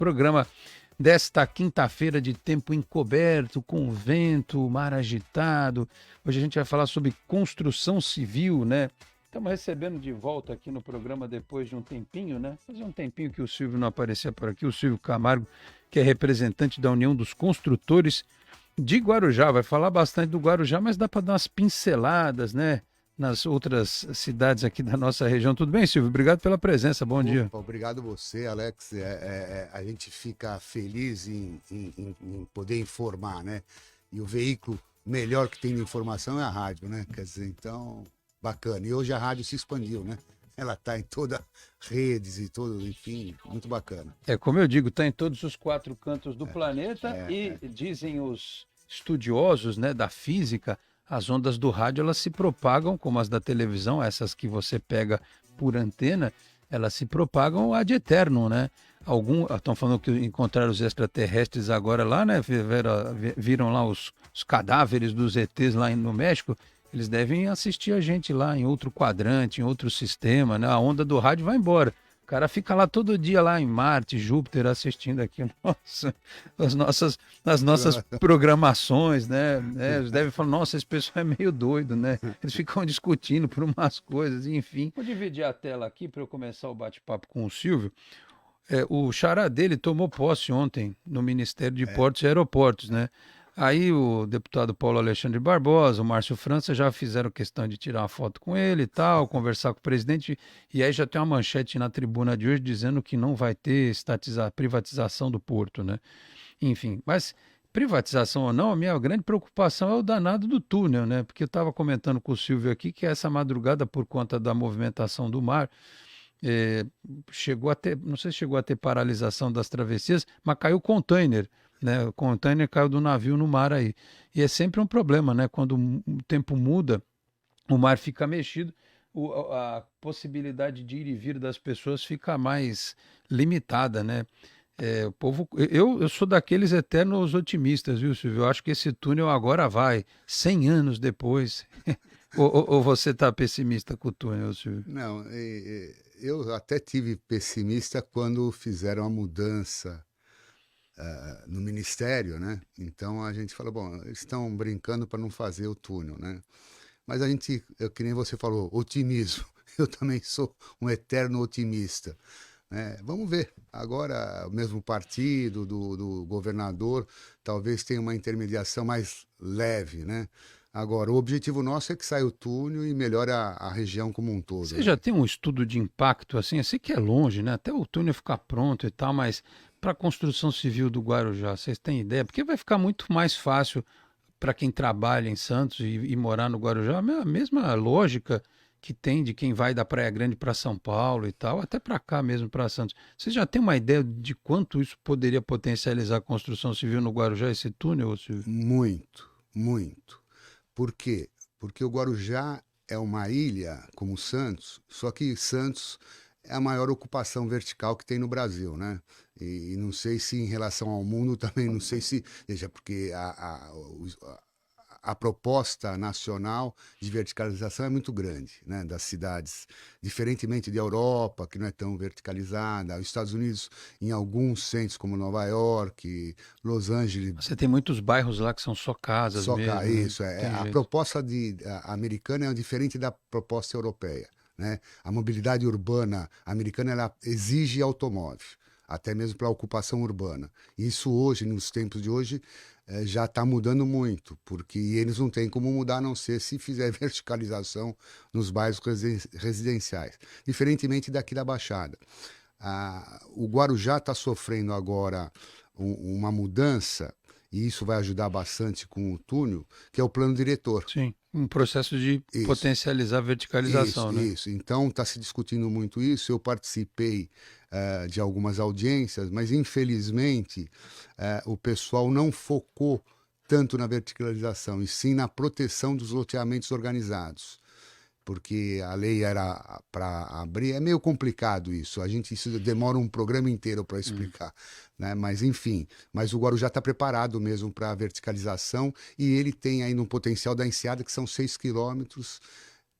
Programa desta quinta-feira de tempo encoberto, com vento, mar agitado. Hoje a gente vai falar sobre construção civil, né? Estamos recebendo de volta aqui no programa depois de um tempinho, né? Fazia um tempinho que o Silvio não aparecia por aqui, o Silvio Camargo, que é representante da União dos Construtores de Guarujá. Vai falar bastante do Guarujá, mas dá para dar umas pinceladas, né? Nas outras cidades aqui da nossa região. Tudo bem, Silvio? Obrigado pela presença. Bom dia. Obrigado você, Alex. A gente fica feliz em poder informar, né? E o veículo melhor que tem de informação é a rádio, né? Quer dizer, então, bacana. E hoje a rádio se expandiu, né? Ela está em todas as redes e tudo, enfim, muito bacana. É, como eu digo, está em todos os quatro cantos do planeta dizem os estudiosos, né, da física, as ondas do rádio elas se propagam, como as da televisão, essas que você pega por antena, elas se propagam ad eternum, né? Estão falando que encontraram os extraterrestres agora lá, né? Viram lá os cadáveres dos ETs lá no México. Eles devem assistir a gente lá em outro quadrante, em outro sistema, né? A onda do rádio vai embora. O cara fica lá todo dia lá em Marte, Júpiter, assistindo aqui as nossas programações, né? Eles devem falar, nossa, esse pessoal é meio doido, né? Eles ficam discutindo por umas coisas, enfim. Vou dividir a tela aqui para eu começar o bate-papo com o Silvio. O xará dele tomou posse ontem no Ministério de Portos e Aeroportos, né? Aí o deputado Paulo Alexandre Barbosa, o Márcio França já fizeram questão de tirar uma foto com ele e tal, conversar com o presidente, e aí já tem uma manchete na tribuna de hoje dizendo que não vai ter privatização do porto, né? Enfim, mas privatização ou não, a minha grande preocupação é o danado do túnel, né? Porque eu estava comentando com o Silvio aqui que essa madrugada, por conta da movimentação do mar, chegou a ter, não sei se chegou a ter paralisação das travessias, mas caiu o container, né? O container caiu do navio no mar aí. E é sempre um problema, né? Quando o tempo muda, o mar fica mexido, a possibilidade de ir e vir das pessoas fica mais limitada, né? O povo, eu sou daqueles eternos otimistas, viu, Silvio? Eu acho que esse túnel agora vai, 100 anos depois. Ou você está pessimista com o túnel, Silvio? Não, eu até tive pessimista quando fizeram a mudança no ministério, né? Então a gente fala, bom, eles estão brincando para não fazer o túnel, né? Mas a gente, que nem você falou, otimismo. Eu também sou um eterno otimista, né? Vamos ver. Agora, o mesmo partido do governador talvez tenha uma intermediação mais leve, né? Agora, o objetivo nosso é que saia o túnel e melhore a região como um todo, Você né? já tem um estudo de impacto assim? Eu sei que é longe, né? Até o túnel ficar pronto e tal, mas para a construção civil do Guarujá, vocês têm ideia? Porque vai ficar muito mais fácil para quem trabalha em Santos e morar no Guarujá, a mesma lógica que tem de quem vai da Praia Grande para São Paulo e tal, até para cá mesmo, para Santos. Você já tem uma ideia de quanto isso poderia potencializar a construção civil no Guarujá, esse túnel, Silvio? Muito, muito. Por quê? Porque o Guarujá é uma ilha como Santos, só que Santos é a maior ocupação vertical que tem no Brasil, né? E não sei se em relação ao mundo também, não sei se, veja, porque a proposta nacional de verticalização é muito grande, né, das cidades, diferentemente da Europa, que não é tão verticalizada, os Estados Unidos, em alguns centros como Nova York, Los Angeles, Você tem muitos bairros lá que são só casas só cá, mesmo, né? isso, Tem a jeito. proposta americana é diferente da proposta europeia, né? A mobilidade urbana americana ela exige automóvel, até mesmo para a ocupação urbana. Isso hoje, nos tempos de hoje, já está mudando muito, porque eles não têm como mudar a não ser se fizer verticalização nos bairros residenciais, diferentemente daqui da Baixada. O Guarujá está sofrendo agora uma mudança, e isso vai ajudar bastante com o túnel, que é o plano diretor. Sim, um processo de Isso, potencializar a verticalização, né? isso. Então está se discutindo muito isso. Eu participei de algumas audiências, mas infelizmente o pessoal não focou tanto na verticalização, e sim na proteção dos loteamentos organizados. Porque a lei era para abrir, é meio complicado isso. Isso demora um programa inteiro para explicar, né? Mas enfim, mas o Guarujá está preparado mesmo para a verticalização e ele tem aí no potencial da Enseada que são 6 quilômetros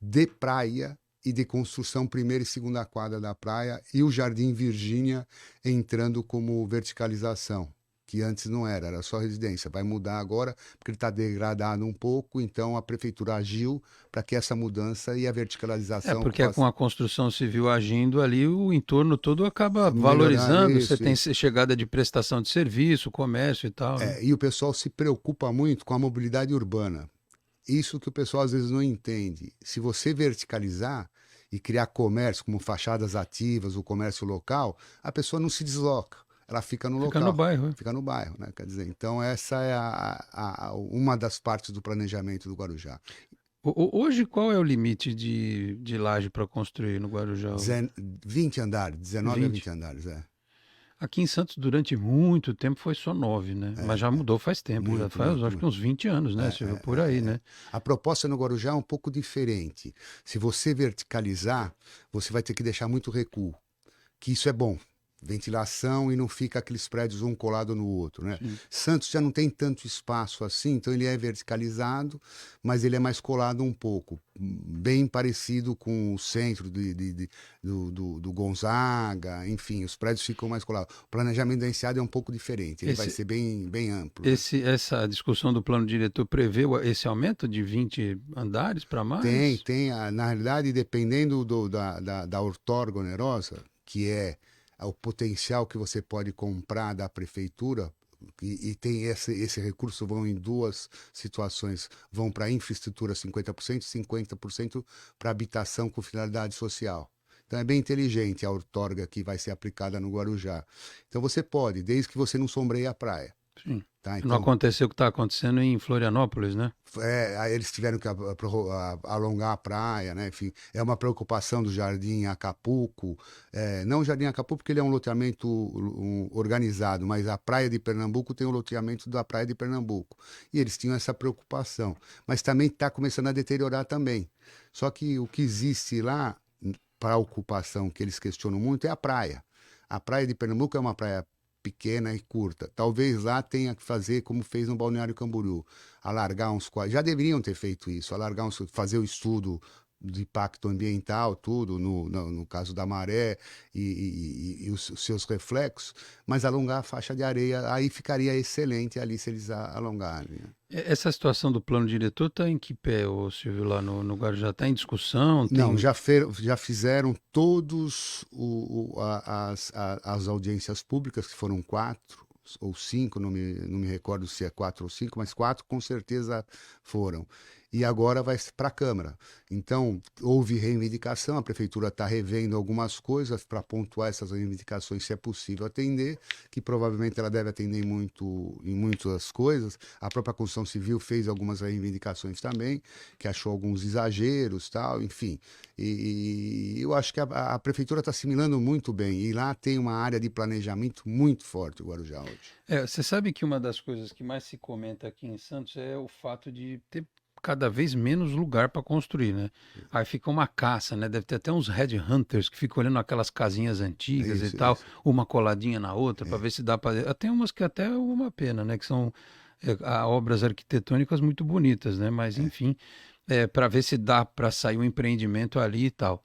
de praia e de construção primeira e segunda quadra da praia, e o Jardim Virgínia entrando como verticalização, que antes não era, era só residência. Vai mudar agora, porque ele está degradado um pouco, então a prefeitura agiu para que essa mudança e a verticalização Porque com a construção civil agindo ali, o entorno todo acaba melhorar valorizando, isso. você tem chegada de prestação de serviço, comércio e tal, né? E o pessoal se preocupa muito com a mobilidade urbana. Isso que o pessoal às vezes não entende. Se você verticalizar e criar comércio como fachadas ativas, o comércio local, a pessoa não se desloca. Ela fica no Fica local. no bairro. Fica no bairro, né? Quer dizer, então essa é uma das partes do planejamento do Guarujá. Hoje, qual é o limite de laje para construir no Guarujá? 20 andares, 19 a 20 andares, Aqui em Santos, durante muito tempo, foi só 9, né? Mas já mudou faz tempo, muito, já faz, acho que uns 20 anos, né? Por aí, né? A proposta no Guarujá é um pouco diferente. Se você verticalizar, você vai ter que deixar muito recuo, que isso é bom. Ventilação e não fica aqueles prédios um colado no outro, né? Sim. Santos já não tem tanto espaço assim, então ele é verticalizado, mas ele é mais colado um pouco, bem parecido com o centro do Gonzaga, enfim, os prédios ficam mais colados. O planejamento da Enseada é um pouco diferente, ele vai ser bem amplo. Essa discussão do plano diretor prevê esse aumento de 20 andares para mais? Tem. Na realidade, dependendo da outorga onerosa, que é o potencial que você pode comprar da prefeitura, e tem esse recurso, vão em duas situações, vão para infraestrutura 50%, 50% para habitação com finalidade social. Então é bem inteligente a outorga que vai ser aplicada no Guarujá. Então você pode, desde que você não sombreie a praia. Sim. Tá? Então, não aconteceu o que está acontecendo em Florianópolis, né? Aí eles tiveram que alongar a praia, né? Enfim, é uma preocupação do Jardim Acapulco. Não o Jardim Acapulco, porque ele é um loteamento organizado, mas a Praia de Pernambuco tem o loteamento da Praia de Pernambuco. E eles tinham essa preocupação. Mas também está começando a deteriorar também. Só que o que existe lá, para a ocupação que eles questionam muito, é a praia. A Praia de Pernambuco é uma praia pequena e curta. Talvez lá tenha que fazer como fez no Balneário Camboriú, alargar uns quadros. Já deveriam ter feito isso, fazer o estudo de impacto ambiental, tudo, no caso da maré e os seus reflexos, mas alongar a faixa de areia, aí ficaria excelente ali se eles alongarem. Essa situação do plano diretor está em que pé, Silvio, lá no Guarujá? Está em discussão? Não, já fizeram todos as audiências públicas, que foram 4 ou 5, não me recordo se é 4 ou 5, mas 4 com certeza foram. E agora vai para a Câmara. Então, houve reivindicação, a Prefeitura está revendo algumas coisas para pontuar essas reivindicações, se é possível atender, que provavelmente ela deve atender em muitas coisas. A própria Construção Civil fez algumas reivindicações também, que achou alguns exageros, tal, enfim. E eu acho que a Prefeitura está assimilando muito bem, e lá tem uma área de planejamento muito forte, o Guarujá hoje. Você sabe que uma das coisas que mais se comenta aqui em Santos é o fato de ter cada vez menos lugar para construir, né? Aí fica uma caça, né? Deve ter até uns headhunters que ficam olhando aquelas casinhas antigas e tal, uma coladinha na outra, para ver se dá para... Tem umas que até é uma pena, né? Que são obras arquitetônicas muito bonitas, né? Mas, enfim, para ver se dá para sair um empreendimento ali e tal.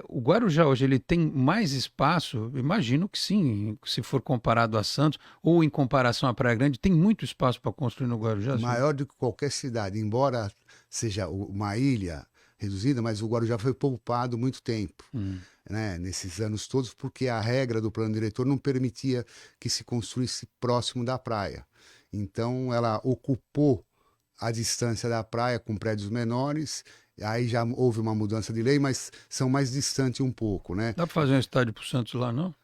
O Guarujá hoje ele tem mais espaço? Imagino que sim, se for comparado a Santos ou em comparação à Praia Grande, tem muito espaço para construir no Guarujá? Maior do que qualquer cidade, embora seja uma ilha reduzida, mas o Guarujá foi poupado muito tempo, né, nesses anos todos, porque a regra do plano diretor não permitia que se construísse próximo da praia. Então ela ocupou a distância da praia com prédios menores. Aí já houve uma mudança de lei, mas são mais distantes um pouco, né? Dá para fazer um estádio para o Santos lá, não?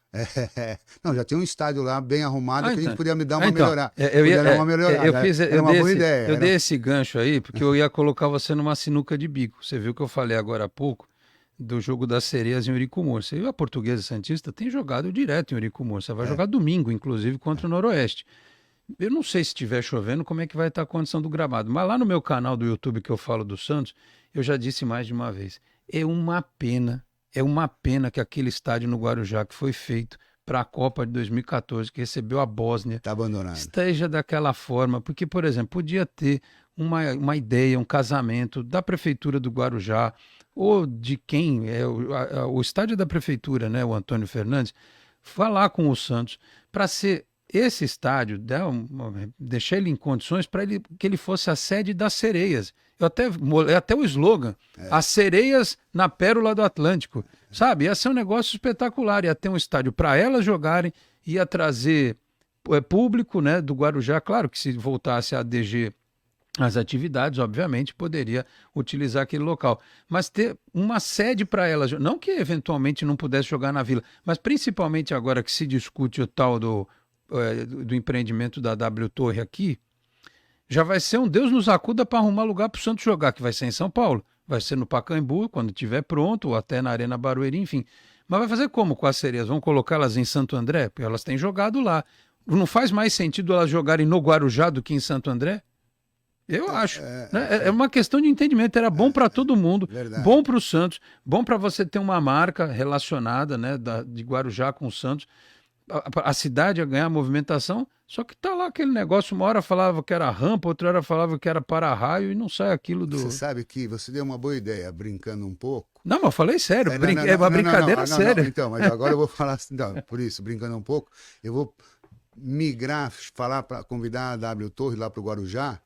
Não, já tem um estádio lá bem arrumado que a gente podia me dar uma então, melhorada. Eu uma boa ideia. Eu dei esse gancho aí porque eu ia colocar você numa sinuca de bico. Você viu que eu falei agora há pouco do jogo das sereias em Uricumor. Você viu, a Portuguesa Santista tem jogado direto em Uricumor. Você vai jogar domingo, inclusive, contra o Noroeste. Eu não sei se estiver chovendo como é que vai estar a condição do gramado, mas lá no meu canal do YouTube que eu falo do Santos, eu já disse mais de uma vez, é uma pena que aquele estádio no Guarujá que foi feito para a Copa de 2014, que recebeu a Bósnia, Está abandonado. esteja daquela forma, porque, por exemplo, podia ter uma ideia, um casamento da Prefeitura do Guarujá, ou de quem é o estádio da Prefeitura, né, o Antônio Fernandes, falar com o Santos para ser esse estádio, deixar ele em condições para que ele fosse a sede das Sereias. Até o slogan, as Sereias na Pérola do Atlântico, sabe? Ia ser um negócio espetacular, ia ter um estádio para elas jogarem, ia trazer público, né, do Guarujá. Claro que se voltasse a DG as atividades, obviamente, poderia utilizar aquele local. Mas ter uma sede para elas, não que eventualmente não pudesse jogar na Vila, mas principalmente agora que se discute o tal do empreendimento da W Torre aqui, já vai ser um Deus nos acuda para arrumar lugar para o Santos jogar, que vai ser em São Paulo. Vai ser no Pacaembu, quando estiver pronto, ou até na Arena Barueri, enfim. Mas vai fazer como com as Sereias? Vão colocá-las em Santo André? Porque elas têm jogado lá. Não faz mais sentido elas jogarem no Guarujá do que em Santo André? Eu acho. É uma questão de entendimento. Era bom para todo mundo, verdade. Bom para o Santos, bom para você ter uma marca relacionada, né, de Guarujá com o Santos. A cidade a ganhar movimentação, só que tá lá aquele negócio, uma hora falava que era rampa, outra hora falava que era para-raio e não sai aquilo do... Você sabe que você deu uma boa ideia, brincando um pouco. Não, mas eu falei sério, é uma brincadeira séria. Então, mas agora eu vou falar assim, não, por isso, brincando um pouco, eu vou migrar, falar para convidar a W Torre lá para o Guarujá,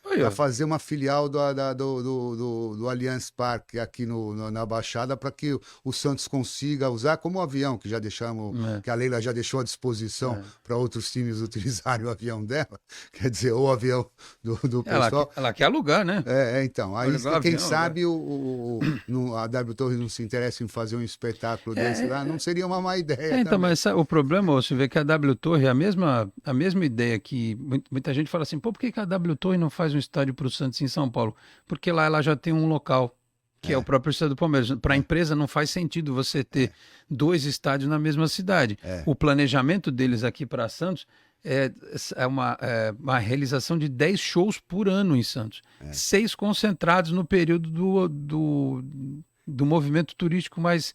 para fazer uma filial do Allianz Parque aqui na Baixada, para que o Santos consiga usar como avião, que já deixamos, que a Leila já deixou à disposição para outros times utilizarem o avião dela, quer dizer, o avião do pessoal. Ela quer alugar, né? Então, aí quem sabe a W Torre não se interessa em fazer um espetáculo desse lá, não seria uma má ideia. Então, mas o problema, você vê que a W Torre é a mesma ideia que muita gente fala assim, pô, por que a W Torre não faz um estádio para o Santos em São Paulo? Porque lá ela já tem um local, que é o próprio estádio do Palmeiras. Para a empresa não faz sentido você ter dois estádios na mesma cidade. O planejamento deles aqui para Santos é uma realização de 10 shows por ano em Santos. 6 concentrados no período do movimento turístico mais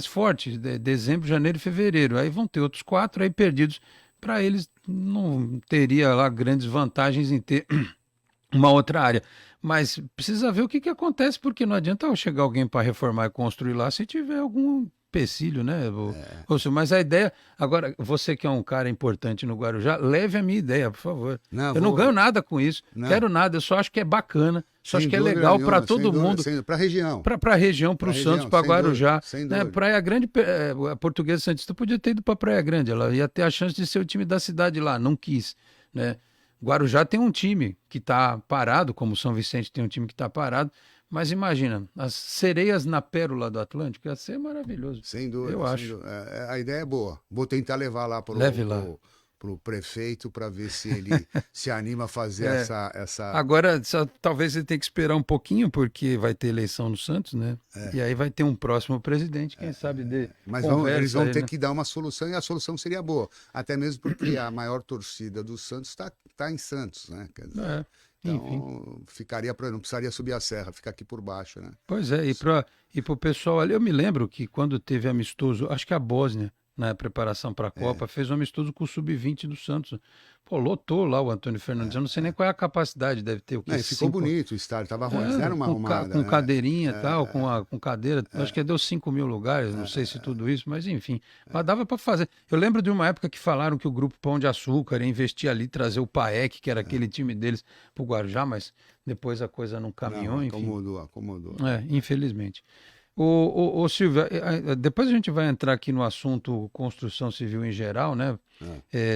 forte, dezembro, janeiro e fevereiro. Aí vão ter outros 4 aí perdidos. Para eles não teria lá grandes vantagens em ter uma outra área. Mas precisa ver o que acontece, porque não adianta chegar alguém para reformar e construir lá se tiver algum empecilho, né? Mas a ideia... Agora, você que é um cara importante no Guarujá, leve a minha ideia, por favor. Eu não ganho nada com isso, quero nada, eu só acho que é bacana, só acho que é legal para todo mundo. Para a região. Para a região, para o Santos, para Guarujá. Né? Praia Grande, a Portuguesa Santista podia ter ido para Praia Grande, ela ia ter a chance de ser o time da cidade lá, não quis, né? Guarujá tem um time que está parado, como São Vicente tem um time que está parado, mas imagina, as Sereias na Pérola do Atlântico ia ser maravilhoso. Sem dúvida. Eu acho. A ideia é boa. Vou tentar levar lá para o prefeito para ver se ele se anima a fazer essa... Agora, talvez ele tenha que esperar um pouquinho, porque vai ter eleição no Santos, né? E aí vai ter um próximo presidente, quem sabe Mas eles vão ter que dar uma solução, e a solução seria boa. Até mesmo porque a maior torcida do Santos está em Santos, né? Quer dizer, então, não precisaria subir a serra, ficar aqui por baixo, né? Pois é, e para o pessoal ali, eu me lembro que quando teve amistoso, acho que a Bósnia, na preparação para a Copa, fez um amistoso com o Sub-20 do Santos. Pô, lotou lá o Antônio Fernandes. Eu não sei nem qual é a capacidade, deve ter o quê? Ficou bonito o estádio, estava ruim, deram uma arrumada. Com cadeirinha e tal, com cadeira. Acho que deu 5 mil lugares, não sei se tudo isso, mas enfim. Mas dava para fazer. Eu lembro de uma época que falaram que o Grupo Pão de Açúcar ia investir ali, trazer o PAEC, que era aquele time deles, para o Guarujá, mas depois a coisa não caminhou, enfim. Acomodou. Infelizmente. Ô Silvio, depois a gente vai entrar aqui no assunto construção civil em geral, né?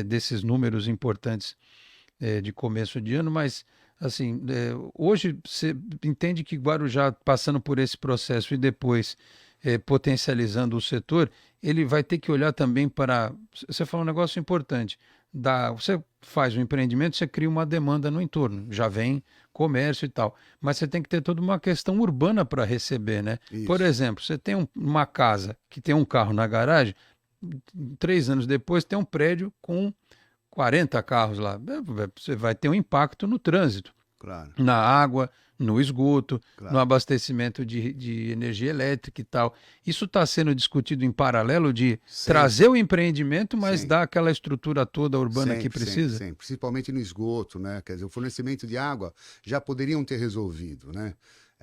Desses números importantes de começo de ano, mas assim, hoje você entende que Guarujá, passando por esse processo e depois potencializando o setor, ele vai ter que olhar também para... Você falou um negócio importante. Você faz um empreendimento, você cria uma demanda no entorno, já vem comércio e tal, mas você tem que ter toda uma questão urbana para receber, né? Isso. Por exemplo, você tem uma casa que tem um carro na garagem, 3 anos depois tem um prédio com 40 carros lá, você vai ter um impacto no trânsito. Claro, na água, no esgoto, no claro. abastecimento de energia elétrica e tal. Isso está sendo discutido em paralelo de trazer Sempre, o empreendimento, mas sempre. dar aquela estrutura toda urbana que Sempre, sempre, precisa? sempre. Principalmente no esgoto, né? Quer dizer, o fornecimento de água já poderiam ter resolvido, né?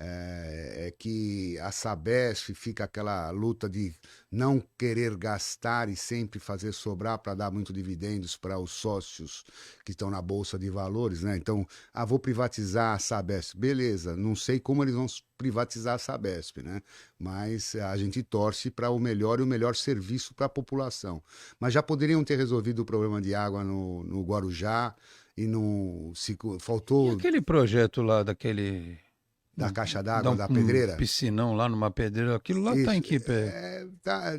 É que a Sabesp fica aquela luta de não querer gastar e sempre fazer sobrar para dar muito dividendos para os sócios que estão na Bolsa de Valores, né? Então, vou privatizar a Sabesp. Beleza, não sei como eles vão privatizar a Sabesp, né? Mas a gente torce para o melhor e o melhor serviço para a população. Mas já poderiam ter resolvido o problema de água no Guarujá e no E faltou aquele projeto lá daquele da caixa dar d'água da um pedreira. piscinão lá numa pedreira, aquilo lá tá em Isso que pé?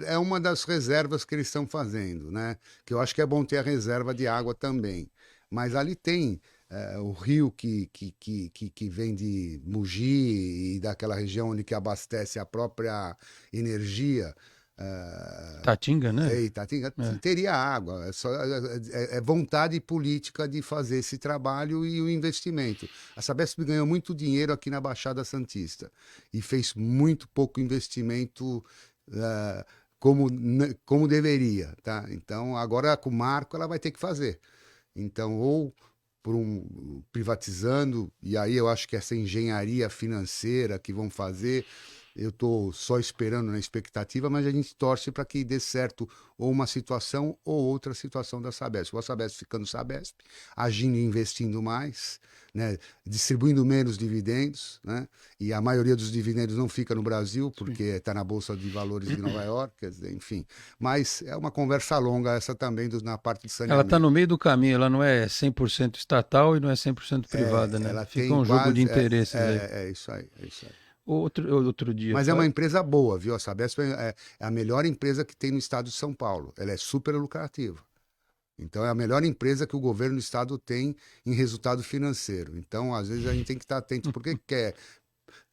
é uma das reservas que eles estão fazendo, né? Que eu acho que é bom ter a reserva de água também. Mas ali tem o rio que vem de Mogi e daquela região onde que abastece a própria energia. Tatinga, né? Eita, É. teria água, é vontade política de fazer esse trabalho e o investimento. A Sabesp ganhou muito dinheiro aqui na Baixada Santista e fez muito pouco investimento eh, como deveria, tá? Então, agora com o Marco ela vai ter que fazer. Então, ou privatizando, e aí eu acho que essa engenharia financeira que vão fazer, eu estou só esperando na expectativa, mas a gente torce para que dê certo ou uma situação ou outra situação da Sabesp. Ou a Sabesp ficando Sabesp, agindo e investindo mais, né, distribuindo menos dividendos, né, e a maioria dos dividendos não fica no Brasil, Sim. porque está na Bolsa de Valores de Nova York, quer dizer, enfim. Mas é uma conversa longa essa também na parte de Ela está saneamento. no meio do caminho, ela não é 100% estatal e não é 100% privada, né? Ela Fica tem um jogo de quase. interesses aí. É isso aí, é isso aí. Outro dia, Mas é uma empresa boa, viu? A Sabesp é a melhor empresa que tem no estado de São Paulo. Ela é super lucrativa. Então, é a melhor empresa que o governo do estado tem em resultado financeiro. Então, às vezes, a gente tem que estar atento. Por que quer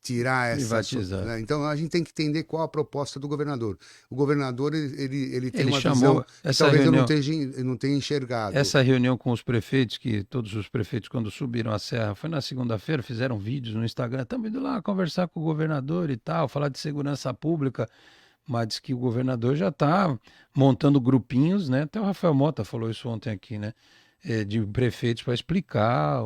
tirar essa. privatizar. Né? Então, a gente tem que entender qual a proposta do governador. O governador, ele tem Ele uma visão chamou que talvez eu não tenha enxergado. essa reunião com os prefeitos, que todos os prefeitos, quando subiram a serra, foi na segunda-feira, fizeram vídeos no Instagram, estamos indo lá conversar com o governador e tal, falar de segurança pública, mas diz que o governador já está montando grupinhos, né? Até o Rafael Mota falou isso ontem aqui, né? De prefeitos para explicar,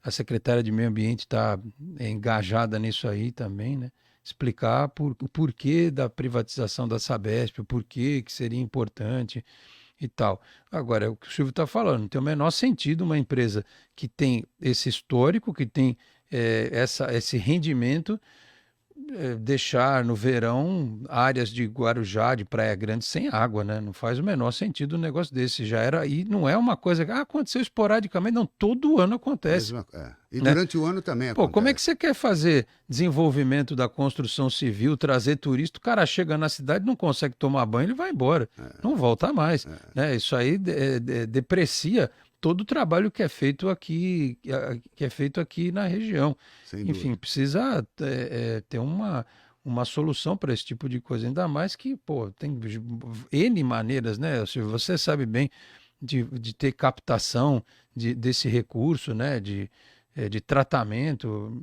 a secretária de Meio Ambiente está engajada nisso aí também, né? Explicar o porquê da privatização da Sabesp, o porquê que seria importante e tal. Agora, é o que o Silvio está falando, não tem o menor sentido uma empresa que tem esse histórico, que tem esse rendimento, deixar no verão áreas de Guarujá, de Praia Grande, sem água, né? Não faz o menor sentido um negócio desse. Já era, e não é uma coisa que aconteceu esporadicamente, não, todo ano acontece, E né? durante o ano também Pô, como é que acontece. você quer fazer desenvolvimento da construção civil, trazer turista? O cara chega na cidade, não consegue tomar banho, ele vai embora, não volta mais, né? Isso aí deprecia todo o trabalho que é feito aqui na região. Sem Enfim, dúvida. precisa ter uma solução para esse tipo de coisa, ainda mais que, pô, tem N maneiras, né, Silvio? Você sabe bem de ter captação desse recurso, né, de tratamento.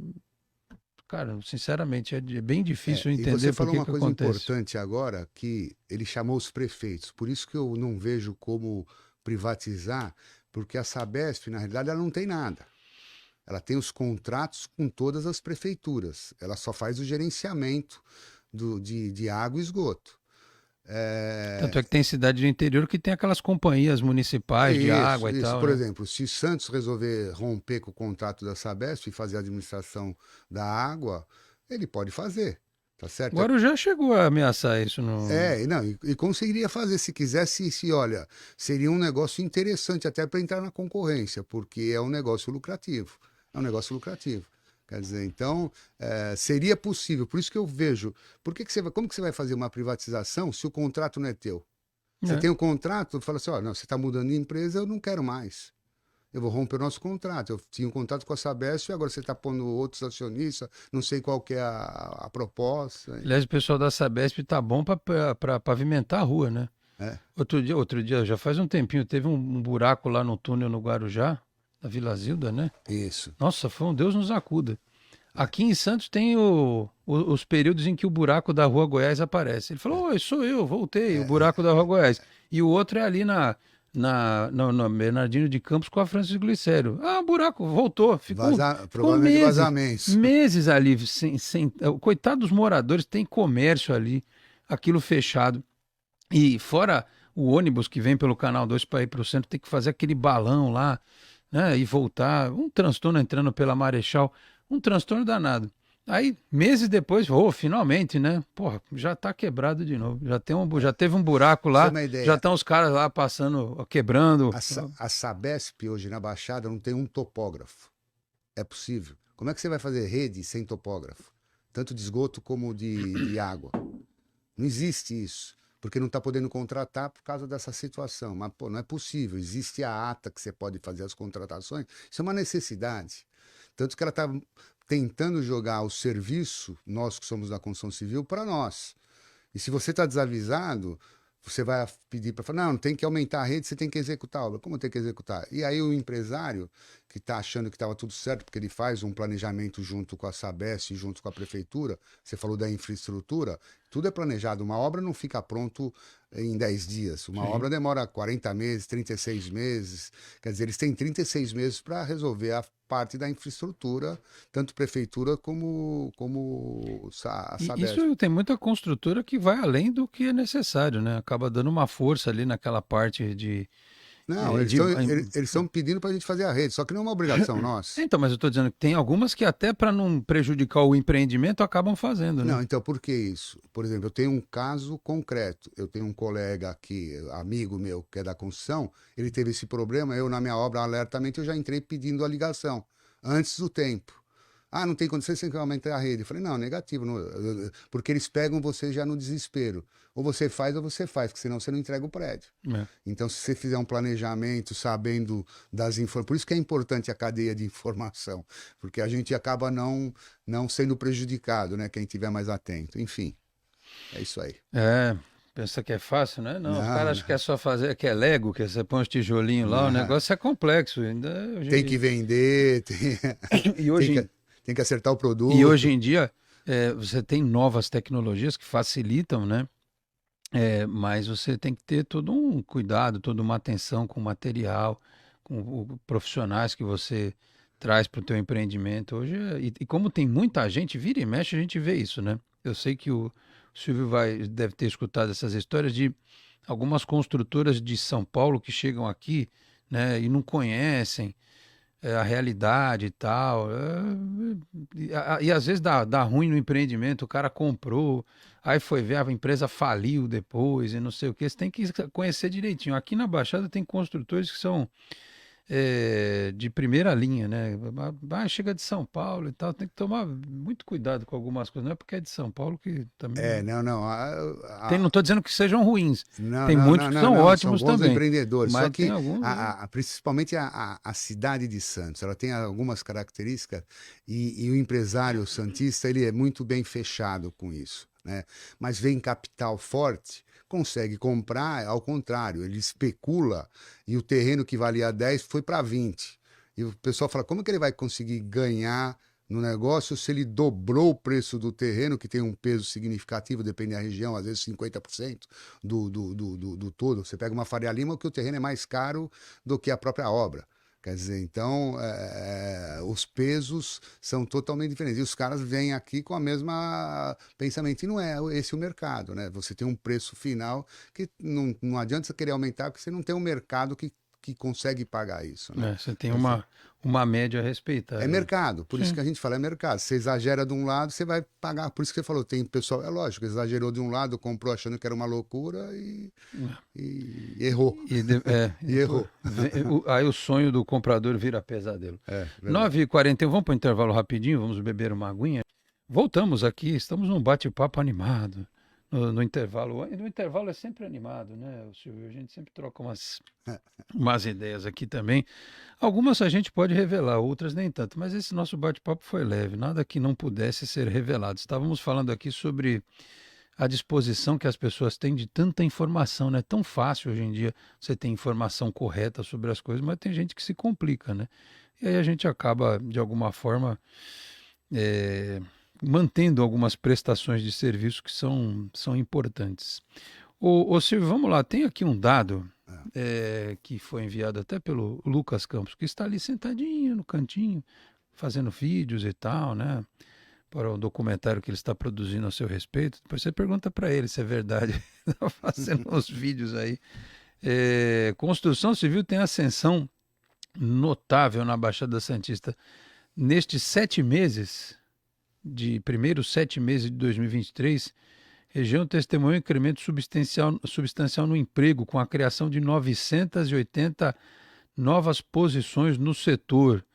Cara, sinceramente, é bem difícil E você entender por falou que uma que coisa acontece. importante agora, que ele chamou os prefeitos. Por isso que eu não vejo como privatizar, porque a Sabesp, na realidade, ela não tem nada. Ela tem os contratos com todas as prefeituras. Ela só faz o gerenciamento de água e esgoto. Tanto é que tem cidade do interior que tem aquelas companhias municipais de água e Isso. tal, Por né? exemplo, se Santos resolver romper com o contrato da Sabesp e fazer a administração da água, ele pode fazer, tá certo? Guarujá chegou a ameaçar isso no. Não, e conseguiria fazer se quisesse, olha, seria um negócio interessante até para entrar na concorrência, porque é um negócio lucrativo. É um negócio lucrativo. Quer dizer, então, seria possível. Por isso que eu vejo, como que você vai fazer uma privatização se o contrato não é teu? Você É. tem um contrato, fala assim, ó, não, você está mudando de empresa, eu não quero mais. Eu vou romper o nosso contrato. Eu tinha um contrato com a Sabesp e agora você está pondo outros acionistas, não sei qual que é a proposta. Aliás, o pessoal da Sabesp tá bom para pavimentar a rua, né? É, Outro dia, já faz um tempinho, teve um buraco lá no túnel no Guarujá. da Vila Zilda, né? Isso. Nossa, foi um Deus nos acuda. Aqui em Santos tem os períodos em que o buraco da Rua Goiás aparece. Ele falou, oi, sou eu, voltei, o buraco da Rua Goiás. E o outro é ali no Bernardino de Campos com a Francisco Glicério. Ah, o buraco voltou. Ficou Provavelmente vazamentos. meses ali. Coitado dos moradores, tem comércio ali, aquilo fechado. E fora o ônibus que vem pelo Canal 2 para ir para o centro, tem que fazer aquele balão lá, né? E voltar. Um transtorno entrando pela Marechal. Um transtorno danado. Aí, meses depois, finalmente, né? Porra, já tá quebrado de novo. Já teve um buraco lá, já estão os caras lá passando, quebrando. A Sabesp hoje na Baixada não tem um topógrafo. É possível. Como é que você vai fazer rede sem topógrafo? Tanto de esgoto como de água. Não existe isso. Porque não está podendo contratar por causa dessa situação. Mas, pô, não é possível. Existe a ata que você pode fazer as contratações. Isso é uma necessidade. Tanto que ela está tentando jogar o serviço, nós que somos da construção civil, para nós. E se você está desavisado, você vai pedir para falar, não, tem que aumentar a rede, você tem que executar a obra. Como tem que executar? E aí o empresário, que está achando que estava tudo certo, porque ele faz um planejamento junto com a Sabesp, junto com a prefeitura, você falou da infraestrutura, tudo é planejado. Uma obra não fica pronto em 10 dias. Uma obra demora 40 meses, 36 meses. Quer dizer, eles têm 36 meses para resolver a parte da infraestrutura, tanto prefeitura como a Sabesp. Isso tem muita construtora que vai além do que é necessário, né? Acaba dando uma força ali naquela parte de... Não, eles estão pedindo para a gente fazer a rede, só que não é uma obrigação nossa. Então, mas eu estou dizendo que tem algumas que até para não prejudicar o empreendimento acabam fazendo, né? Não, então por que isso? Por exemplo, eu tenho um caso concreto. Eu tenho um colega aqui, amigo meu, que é da construção, ele teve esse problema, eu na minha obra, alertamente, eu já entrei pedindo a ligação, antes do tempo. Ah, não tem condição, você tem que aumentar a rede. Eu falei, não, negativo, porque eles pegam você já no desespero. Ou você faz, porque senão você não entrega o prédio. Então, se você fizer um planejamento sabendo das informações, por isso que é importante a cadeia de informação, porque a gente acaba não sendo prejudicado, né? Quem estiver mais atento. Enfim, é isso aí. Pensa que é fácil, né? Não, os caras acham que é só fazer, que é Lego, que você põe os tijolinhos lá, o negócio é complexo. Tem que vender, e hoje... tem que acertar o produto. E hoje em dia, você tem novas tecnologias que facilitam, né? Mas você tem que ter todo um cuidado, toda uma atenção com o material, com profissionais que você traz para o teu empreendimento. Hoje, e como tem muita gente, vira e mexe, a gente vê isso, né? Eu sei que o Silvio deve ter escutado essas histórias de algumas construtoras de São Paulo que chegam aqui, né, e não conhecem a realidade e tal. E às vezes dá ruim no empreendimento, o cara comprou, aí foi ver, a empresa faliu depois e não sei o que. Você tem que conhecer direitinho. Aqui na Baixada tem construtores que são de primeira linha, né? Chega de São Paulo e tal, tem que tomar muito cuidado com algumas coisas. Não é porque é de São Paulo que também... não. Não estou dizendo que sejam ruins. Não, tem muitos que são ótimos são bons também. empreendedores. Mas só que, tem alguns, principalmente a cidade de Santos, ela tem algumas características e o empresário santista, ele é muito bem fechado com isso, né? Mas vem capital forte, consegue comprar, ao contrário, ele especula e o terreno que valia 10 foi para 20. E o pessoal fala, como que ele vai conseguir ganhar no negócio se ele dobrou o preço do terreno, que tem um peso significativo, depende da região, às vezes 50% do todo. Você pega uma Faria Lima, que o terreno é mais caro do que a própria obra. Quer dizer, então, os pesos são totalmente diferentes. E os caras vêm aqui com a mesma pensamento. E não é esse o mercado, né? Você tem um preço final que não adianta você querer aumentar, porque você não tem um mercado que consegue pagar isso, né? Você tem uma média a respeitar. É mercado, por isso que a gente fala, é mercado. Você exagera de um lado, você vai pagar. Por isso que você falou, tem pessoal, é lógico, exagerou de um lado, comprou achando que era uma loucura e errou. E errou. Aí o sonho do comprador vira pesadelo. 9h41, vamos para o intervalo rapidinho, vamos beber uma aguinha. Voltamos aqui, estamos num bate-papo animado. No intervalo. No intervalo é sempre animado, né, Silvio? A gente sempre troca umas ideias aqui também. Algumas a gente pode revelar, outras nem tanto. Mas esse nosso bate-papo foi leve, nada que não pudesse ser revelado. Estávamos falando aqui sobre a disposição que as pessoas têm de tanta informação, né? É tão fácil hoje em dia você ter informação correta sobre as coisas, mas tem gente que se complica, né? E aí a gente acaba, de alguma forma, eh, mantendo algumas prestações de serviço que são importantes. Ô Silvio, vamos lá, tem aqui um dado É. que foi enviado até pelo Lucas Campos, que está ali sentadinho no cantinho, fazendo vídeos e tal, né? Para o documentário que ele está produzindo a seu respeito. Depois você pergunta para ele se é verdade. Está fazendo uns vídeos aí. Construção civil tem ascensão notável na Baixada Santista. Nestes 7 meses, primeiros 7 meses de 2023, região testemunhou um incremento substancial no emprego, com a criação de 980 novas posições no setor.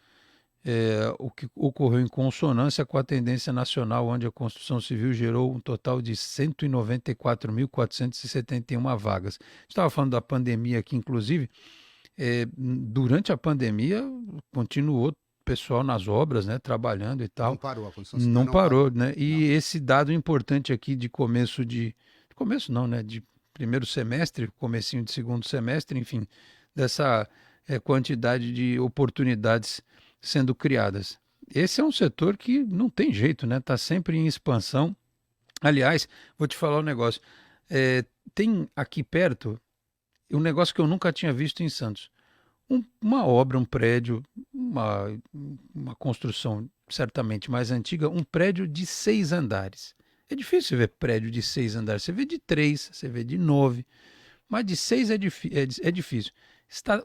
O que ocorreu em consonância com a tendência nacional, onde a construção civil gerou um total de 194.471 vagas. Estava falando da pandemia aqui, inclusive. Durante a pandemia, continuou o pessoal nas obras, né, trabalhando e tal. Não parou, a construção civil Não não parou. parou, né? E Não. esse dado importante aqui de começo começo não, né? De primeiro semestre, comecinho de segundo semestre, enfim, dessa quantidade de oportunidades sendo criadas. Esse é um setor que não tem jeito, né? Está sempre em expansão. Aliás, vou te falar um negócio. Tem aqui perto um negócio que eu nunca tinha visto em Santos. Uma obra, um prédio, uma construção certamente mais antiga, um prédio de 6 andares. É difícil ver prédio de 6 andares. Você vê de 3, você vê de 9, mas de 6 é difícil.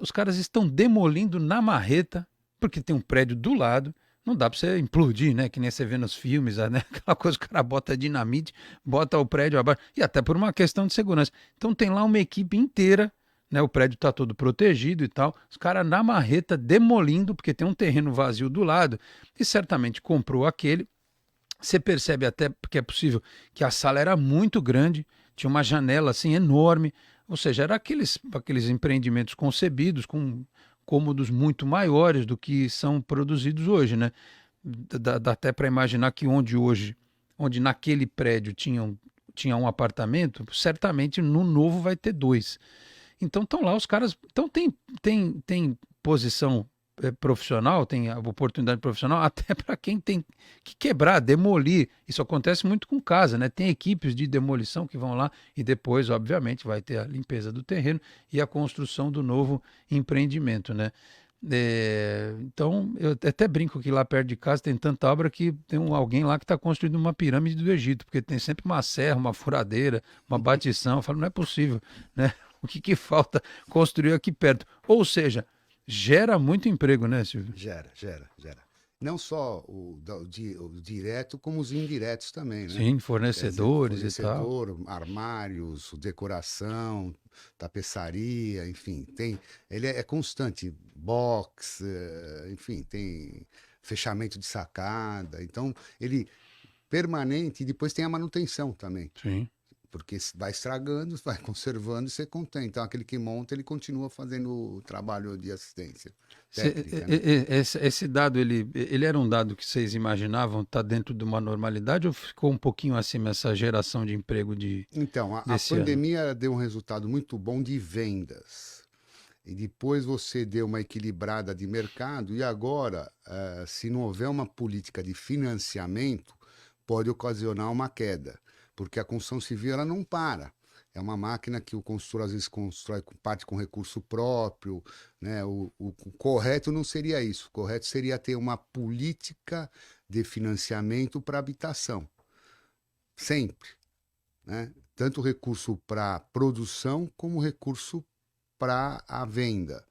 Os caras estão demolindo na marreta, porque tem um prédio do lado. Não dá para você implodir, né? Que nem você vê nos filmes, né? Aquela coisa, o cara bota dinamite, bota o prédio abaixo, e até por uma questão de segurança. Então tem lá uma equipe inteira, né? O prédio está todo protegido e tal. Os caras na marreta demolindo, porque tem um terreno vazio do lado, e certamente comprou aquele. Você percebe até, porque é possível, que a sala era muito grande, tinha uma janela assim enorme, ou seja, era aqueles empreendimentos concebidos com cômodos muito maiores do que são produzidos hoje, né? Dá até para imaginar que onde naquele prédio tinha um apartamento, certamente no novo vai ter dois. Então estão lá os caras. Então tem posição profissional, tem a oportunidade profissional até para quem tem que quebrar, demolir. Isso acontece muito com casa, né? Tem equipes de demolição que vão lá e depois, obviamente, vai ter a limpeza do terreno e a construção do novo empreendimento, né? Então, eu até brinco que lá perto de casa tem tanta obra que tem alguém lá que está construindo uma pirâmide do Egito, porque tem sempre uma serra, uma furadeira, uma batição. Eu falo, não é possível, né? O que falta construir aqui perto? Ou seja, gera muito emprego, né, Silvio? Gera. Não só o direto, como os indiretos também, né? Sim, Quer dizer, fornecedores e tal. fornecedor, armários, decoração, tapeçaria, enfim, ele é constante, box, enfim, tem fechamento de sacada, então ele permanente e depois tem a manutenção também. Sim. Porque vai estragando, vai conservando e você contém. Então, aquele que monta, ele continua fazendo o trabalho de assistência técnica, né? Esse dado, ele era um dado que vocês imaginavam estar dentro de uma normalidade ou ficou um pouquinho acima essa geração de emprego Então, a desse ano? pandemia deu um resultado muito bom de vendas. E depois você deu uma equilibrada de mercado. E agora, se não houver uma política de financiamento, pode ocasionar uma queda. Porque a construção civil ela não para. É uma máquina que o construtor às vezes constrói parte com recurso próprio, né? O correto não seria isso. O correto seria ter uma política de financiamento para habitação. Sempre, né? Tanto recurso para produção como recurso para a venda.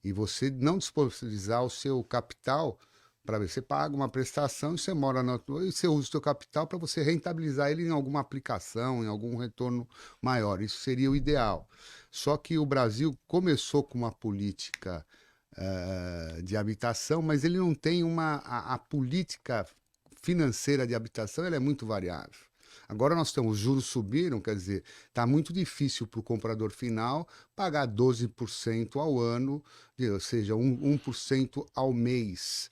E você não disponibilizar o seu capital para ver. Você paga uma prestação e você mora na tua, e você usa o seu capital para você rentabilizar ele em alguma aplicação, em algum retorno maior. Isso seria o ideal. Só que o Brasil começou com uma política de habitação, mas ele não tem a política financeira de habitação, ela é muito variável. Agora nós temos, os juros subiram, quer dizer, está muito difícil para o comprador final pagar 12% ao ano, ou seja, 1% ao mês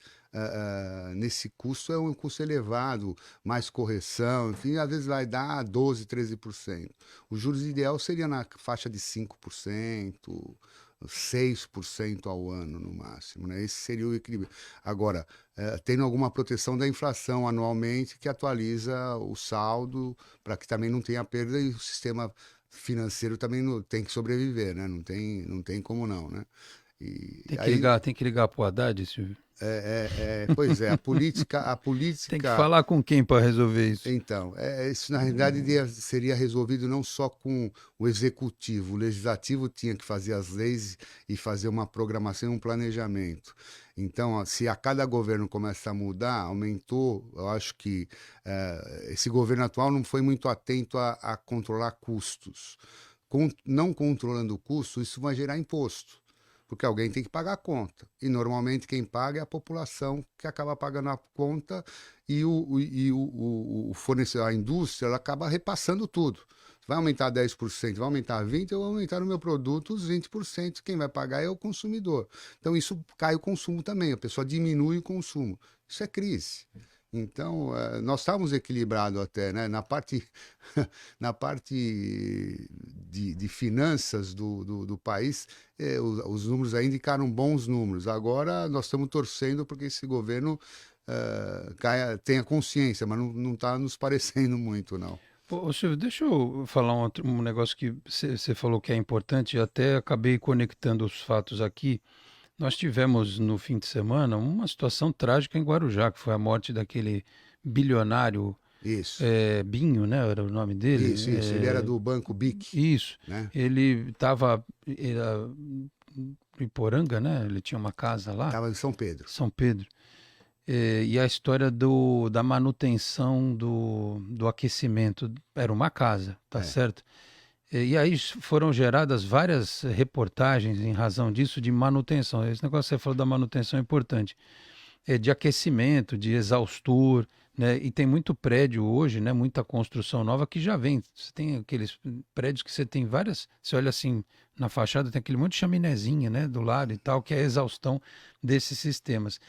nesse custo é um custo elevado, mais correção, enfim, às vezes vai dar 12, 13%. O juros ideal seria na faixa de 5%, 6% ao ano no máximo, né? Esse seria o equilíbrio. Agora, tendo alguma proteção da inflação anualmente que atualiza o saldo para que também não tenha perda e o sistema financeiro também tem que sobreviver, né? Não tem como não, né? E aí, Tem que ligar pro Haddad, Silvio. pois é, a Tem que política. falar com quem para resolver isso? Então, isso na realidade seria resolvido não só com o executivo, o legislativo tinha que fazer as leis e fazer uma programação e um planejamento. Então, ó, se a cada governo começa a mudar, aumentou, eu acho que esse governo atual não foi muito atento a controlar custos. Não controlando o custo, isso vai gerar imposto porque alguém tem que pagar a conta. E normalmente quem paga é a população que acaba pagando a conta e o fornecedor, a indústria, ela acaba repassando tudo. Vai aumentar 10%, vai aumentar 20%, eu vou aumentar no meu produto os 20%, quem vai pagar é o consumidor. Então isso cai o consumo também, a pessoa diminui o consumo. Isso é crise. Então, nós estávamos equilibrados até, né? Na parte de finanças do país, os números aí indicaram bons números. Agora, nós estamos torcendo porque esse governo tenha consciência, mas não está nos parecendo muito, não. Ô, Silvio, deixa eu falar um negócio que você falou que é importante, eu até acabei conectando os fatos aqui. Nós tivemos no fim de semana uma situação trágica em Guarujá, que foi a morte daquele bilionário Isso, Binho, né? Era o nome dele. isso. Ele era do Banco BIC, Isso. né? Ele estava em Iporanga, né? Ele tinha uma casa lá, Estava em São Pedro. São Pedro. E a história da manutenção do aquecimento era uma casa, tá É, certo? E aí foram geradas várias reportagens em razão disso de manutenção. Esse negócio que você falou da manutenção é importante. De aquecimento, de exaustor, né? E tem muito prédio hoje, né? Muita construção nova que já vem. Você tem aqueles prédios que você tem várias. Você olha assim na fachada, tem aquele monte de chaminézinha, né? Do lado e tal, que é a exaustão desses sistemas.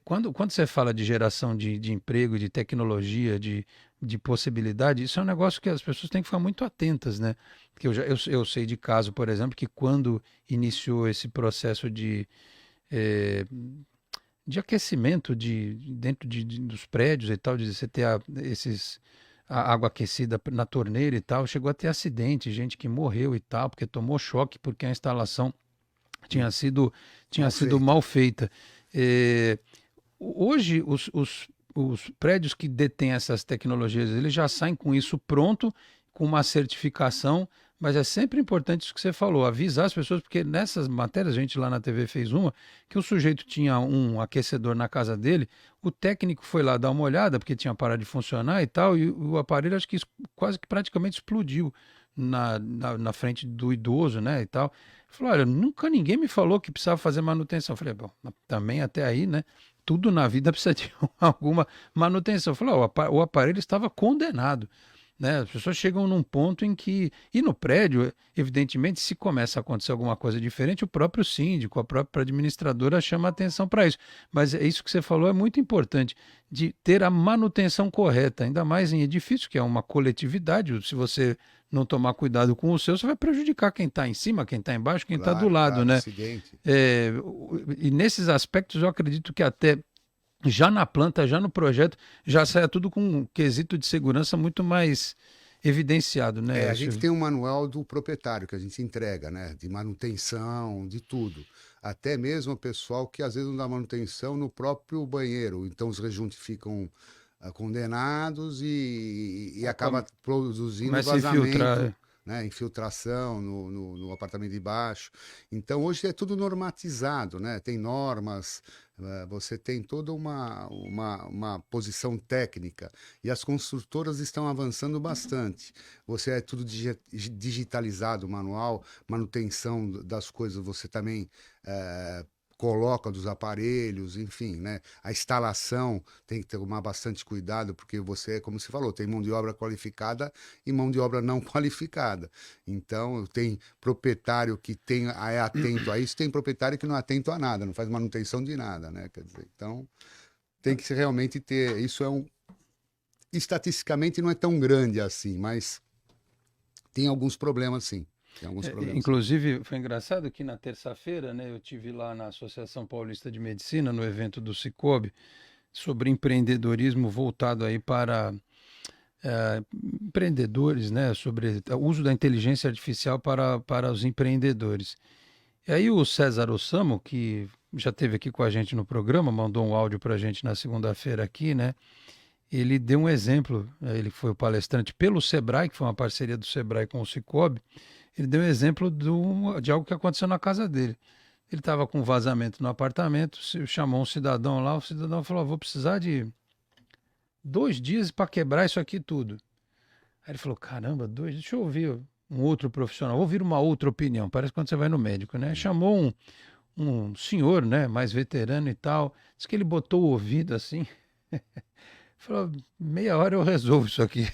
Quando você fala de geração de emprego, de tecnologia, de possibilidade, isso é um negócio que as pessoas têm que ficar muito atentas, né? Porque eu sei de caso, por exemplo, que quando iniciou esse processo eh, de aquecimento dentro dos prédios e tal, de você ter a água aquecida na torneira e tal, chegou a ter acidente, gente que morreu e tal, porque tomou choque porque a instalação tinha sido, tinha mal sido feita. mal feita. Eh, Hoje, os prédios que detêm essas tecnologias, eles já saem com isso pronto, com uma certificação, mas é sempre importante isso que você falou, avisar as pessoas, porque nessas matérias, a gente lá na TV fez uma, que o sujeito tinha um aquecedor na casa dele, o técnico foi lá dar uma olhada, porque tinha parado de funcionar e tal, e o aparelho acho que quase que praticamente explodiu na frente do idoso, né, e tal. Ele falou, olha, nunca ninguém me falou que precisava fazer manutenção. Eu falei, bom, também até aí, né, tudo na vida precisa de alguma manutenção. Eu falei, o aparelho estava condenado. Né? As pessoas chegam num ponto em que. E no prédio, evidentemente, se começa a acontecer alguma coisa diferente, o próprio síndico, a própria administradora chama atenção para isso. Mas é isso que você falou é muito importante, de ter a manutenção correta, ainda mais em edifício, que é uma coletividade. Se você não tomar cuidado com o seu, você vai prejudicar quem está em cima, quem está embaixo, quem está do Claro, lado, claro, né? acidente. E nesses aspectos eu acredito que até já na planta, já no projeto, já saia tudo com um quesito de segurança muito mais evidenciado, né, A gente Silvio? tem um manual do proprietário que a gente entrega, né? De manutenção, de tudo. Até mesmo o pessoal que às vezes não dá manutenção no próprio banheiro. Então os rejuntos ficam condenados e acaba produzindo Começa a vazamento, infiltrar. né? Infiltração no apartamento de baixo. Então hoje é tudo normatizado, né? Tem normas, você tem toda uma posição técnica e as construtoras estão avançando bastante. Você é tudo digitalizado, manual, manutenção das coisas, você também coloca dos aparelhos, enfim, né? A instalação tem que tomar bastante cuidado, porque você, como você falou, tem mão de obra qualificada e mão de obra não qualificada. Então, tem proprietário que é atento a isso, tem proprietário que não é atento a nada, não faz manutenção de nada, né? Quer dizer, então, tem que realmente ter. Isso estatisticamente não é tão grande assim, mas tem alguns problemas, sim. Tem alguns problemas. Inclusive, foi engraçado que na terça-feira, né, eu tive lá na Associação Paulista de Medicina, no evento do Cicobi, sobre empreendedorismo voltado aí para empreendedores, né, sobre o uso da inteligência artificial para os empreendedores. E aí o César Ossamo, que já esteve aqui com a gente no programa, mandou um áudio para a gente na segunda-feira aqui, né? Ele deu um exemplo, ele foi o palestrante pelo Sebrae, que foi uma parceria do Sebrae com o Cicobi. Ele deu um exemplo de algo que aconteceu na casa dele. Ele estava com um vazamento no apartamento, chamou um cidadão lá, o cidadão falou, vou precisar de 2 dias para quebrar isso aqui tudo. Aí ele falou, caramba, 2 dias, deixa eu ouvir um outro profissional, vou ouvir uma outra opinião, parece quando você vai no médico, né? Chamou um senhor, né, mais veterano e tal, disse que ele botou o ouvido assim, falou, meia hora eu resolvo isso aqui.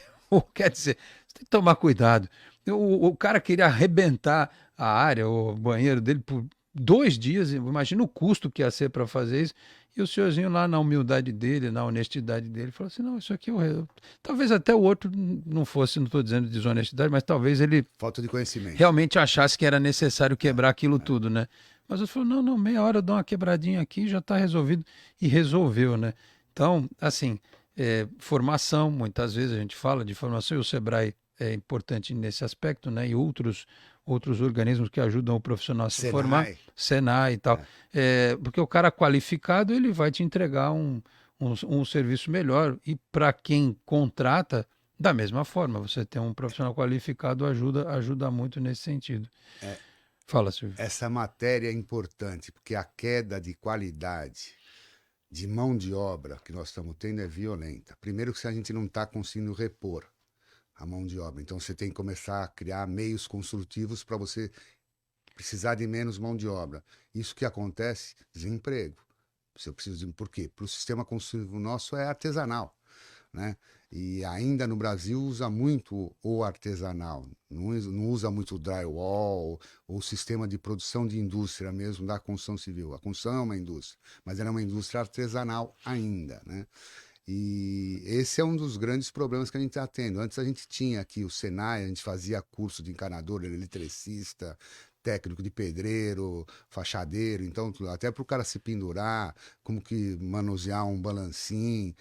Quer dizer, você tem que tomar cuidado. O cara queria arrebentar a área, o banheiro dele por 2 dias, imagina o custo que ia ser para fazer isso. E o senhorzinho lá na humildade dele, na honestidade dele, falou assim, não, isso aqui talvez até o outro não fosse, não estou dizendo desonestidade, mas talvez ele Falta de conhecimento. realmente achasse que era necessário quebrar aquilo tudo, né? Mas eu falei, não, meia hora eu dou uma quebradinha aqui, já está resolvido. E resolveu, né? Então, assim, formação, muitas vezes a gente fala de formação, e o Sebrae é importante nesse aspecto, né? E outros organismos que ajudam o profissional a se formar, Senai e tal. Porque o cara qualificado, ele vai te entregar um serviço melhor. E para quem contrata, da mesma forma, você ter um profissional qualificado ajuda muito nesse sentido. Fala, Silvio. Essa matéria é importante, porque a queda de qualidade de mão de obra que nós estamos tendo é violenta. Primeiro que a gente não está conseguindo repor a mão de obra. Então você tem que começar a criar meios construtivos para você precisar de menos mão de obra. Isso que acontece, desemprego. Você precisa de... Por quê? Porque o sistema construtivo nosso é artesanal, né? E ainda no Brasil usa muito o artesanal, não usa muito o drywall ou o sistema de produção de indústria mesmo da construção civil. A construção é uma indústria, mas ela é uma indústria artesanal ainda, né? E esse é um dos grandes problemas que a gente está tendo. Antes a gente tinha aqui o Senai, a gente fazia curso de encanador, eletricista, técnico de pedreiro, fachadeiro, então até para o cara se pendurar, como que manusear um balancinho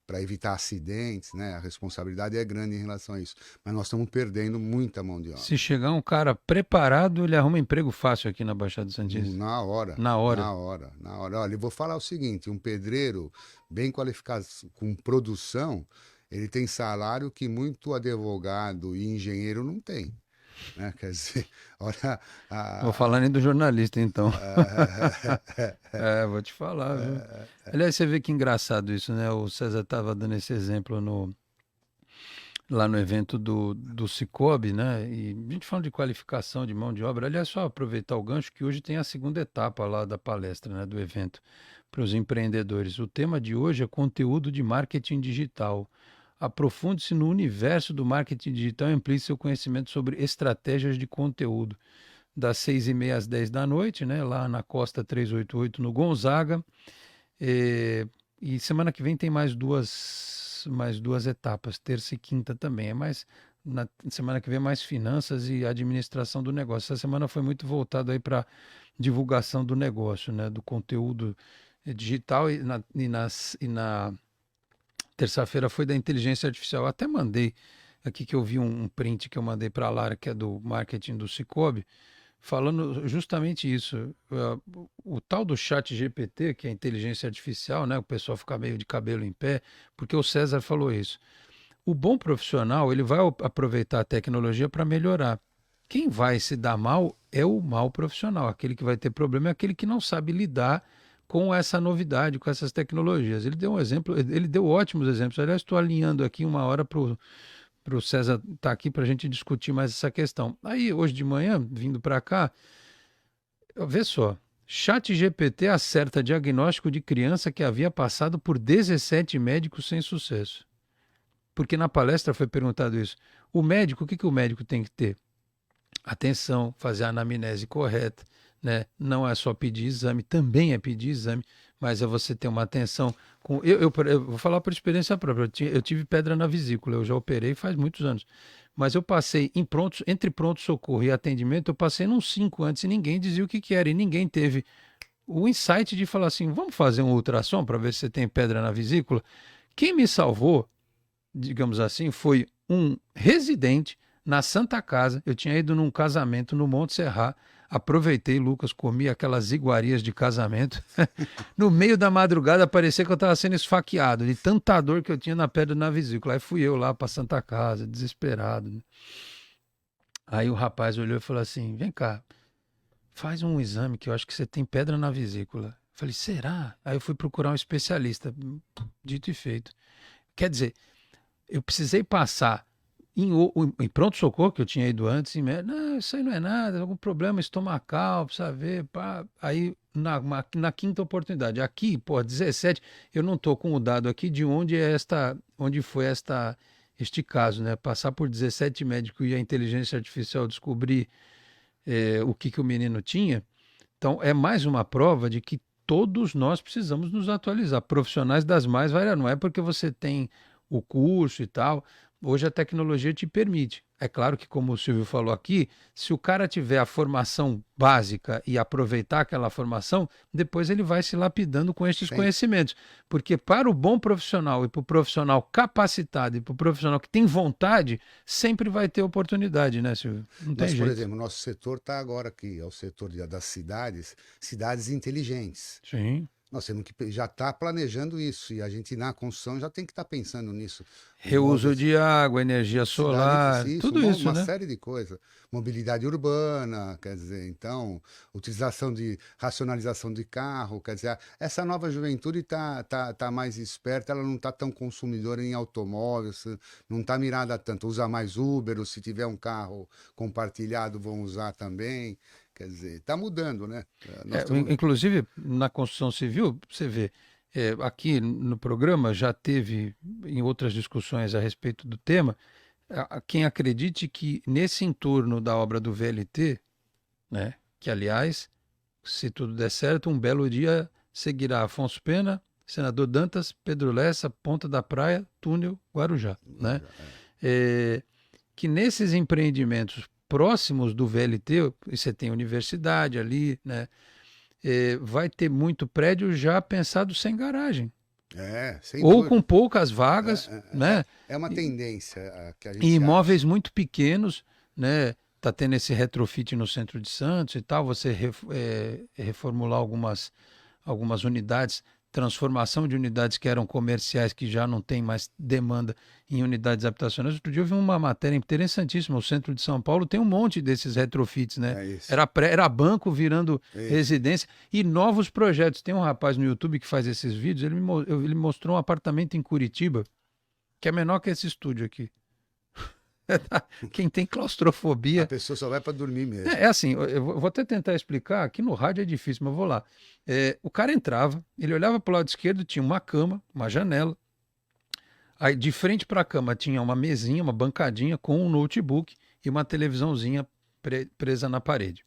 para evitar acidentes, né? A responsabilidade é grande em relação a isso. Mas nós estamos perdendo muita mão de obra. Se chegar um cara preparado, ele arruma emprego fácil aqui na Baixada Santista. Na hora. Na hora. Na hora, na hora. Olha, eu vou falar o seguinte, um pedreiro bem qualificado com produção, ele tem salário que muito advogado e engenheiro não tem. Né? Quer dizer, olha... Vou falar nem do jornalista, então. Vou te falar, viu? Aliás, você vê que engraçado isso, né? O César estava dando esse exemplo lá no evento do Cicobi, né? E a gente falando de qualificação de mão de obra. Aliás, só aproveitar o gancho que hoje tem a segunda etapa lá da palestra, né? Do evento para os empreendedores. O tema de hoje é conteúdo de marketing digital. Aprofunde-se no universo do marketing digital e amplie seu conhecimento sobre estratégias de conteúdo. Das 6h30 às 10 da noite, né? Lá na Costa 388, no Gonzaga. E semana que vem tem mais duas etapas, terça e quinta também. Na semana que vem mais finanças e administração do negócio. Essa semana foi muito voltado aí para divulgação do negócio, né? Do conteúdo digital e na terça-feira foi da inteligência artificial. Eu até mandei aqui que eu vi um print que eu mandei para a Lara, que é do marketing do Cicobi, falando justamente isso. O tal do chat GPT, que é a inteligência artificial, né? O pessoal fica meio de cabelo em pé, porque o César falou isso. O bom profissional, ele vai aproveitar a tecnologia para melhorar. Quem vai se dar mal é o mau profissional. Aquele que vai ter problema é aquele que não sabe lidar com essa novidade, com essas tecnologias. Ele deu um exemplo, ele deu ótimos exemplos. Aliás, estou alinhando aqui uma hora para o César estar aqui para a gente discutir mais essa questão. Aí, hoje de manhã, vindo para cá, vê só, ChatGPT acerta diagnóstico de criança que havia passado por 17 médicos sem sucesso. Porque na palestra foi perguntado isso. O médico, o que o médico tem que ter? Atenção, fazer a anamnese correta, né? Não é só pedir exame, também é pedir exame, mas é você ter uma atenção. Eu vou falar por experiência própria. Eu tive pedra na vesícula, eu já operei faz muitos anos. Mas eu passei entre pronto-socorro e atendimento, eu passei uns 5 antes e ninguém dizia o que era. E ninguém teve o insight de falar assim: vamos fazer um ultrassom para ver se você tem pedra na vesícula. Quem me salvou, digamos assim, foi um residente na Santa Casa. Eu tinha ido num casamento no Monte Serrat. Aproveitei, Lucas, comi aquelas iguarias de casamento. No meio da madrugada, parecia que eu estava sendo esfaqueado, de tanta dor que eu tinha na pedra na vesícula. Aí fui eu lá para Santa Casa, desesperado, né? Aí o rapaz olhou e falou assim: vem cá, faz um exame que eu acho que você tem pedra na vesícula. Eu falei: será? Aí eu fui procurar um especialista. Dito e feito. Quer dizer, eu precisei passar em pronto-socorro, que eu tinha ido antes, não, isso aí não é nada, algum problema estomacal, precisa ver, pá. Aí, na quinta oportunidade, aqui, pô, 17, eu não tô com o dado aqui de onde foi este caso, né? Passar por 17 médicos e a inteligência artificial descobrir o que o menino tinha. Então, é mais uma prova de que todos nós precisamos nos atualizar. Profissionais das mais variadas. Não é porque você tem o curso e tal. Hoje a tecnologia te permite. É claro que, como o Silvio falou aqui, se o cara tiver a formação básica e aproveitar aquela formação, depois ele vai se lapidando com estes conhecimentos. Porque para o bom profissional e para o profissional capacitado e para o profissional que tem vontade, sempre vai ter oportunidade, né, Silvio? Não tem jeito. Por exemplo, o nosso setor está agora aqui, é o setor das cidades inteligentes. Sim. Nós temos que já estar planejando isso, e a gente na construção já tem que estar pensando nisso. Reuso de água, energia solar, tudo isso, uma né? série de coisas. Mobilidade urbana, quer dizer, então, utilização de racionalização de carro, quer dizer, essa nova juventude tá mais esperta, ela não está tão consumidora em automóveis, não está mirada tanto, usa mais Uber, ou se tiver um carro compartilhado, vão usar também. Quer dizer, está mudando, né? Inclusive, na construção civil, você vê, aqui no programa já teve, em outras discussões a respeito do tema, quem acredite que nesse entorno da obra do VLT, né, que aliás, se tudo der certo, um belo dia seguirá Afonso Pena, Senador Dantas, Pedro Lessa, Ponta da Praia, Túnel, Guarujá, né? Que nesses empreendimentos próximos do VLT, você tem universidade ali, né? Vai ter muito prédio já pensado sem garagem. Sem ou dúvida. Com poucas vagas, né? É uma tendência que a gente e imóveis muito pequenos, né? Tá tendo esse retrofit no centro de Santos e tal, você reformular algumas unidades, transformação de unidades que eram comerciais, que já não tem mais demanda em unidades habitacionais. Outro dia eu vi uma matéria interessantíssima, o centro de São Paulo tem um monte desses retrofits, né? Era banco virando residência e novos projetos. Tem um rapaz no YouTube que faz esses vídeos, ele mostrou um apartamento em Curitiba, que é menor que esse estúdio aqui. Quem tem claustrofobia... A pessoa só vai para dormir mesmo. É assim, eu vou até tentar explicar, aqui no rádio é difícil, mas vou lá. O cara entrava, ele olhava para o lado esquerdo, tinha uma cama, uma janela. Aí de frente para a cama tinha uma mesinha, uma bancadinha com um notebook e uma televisãozinha presa na parede.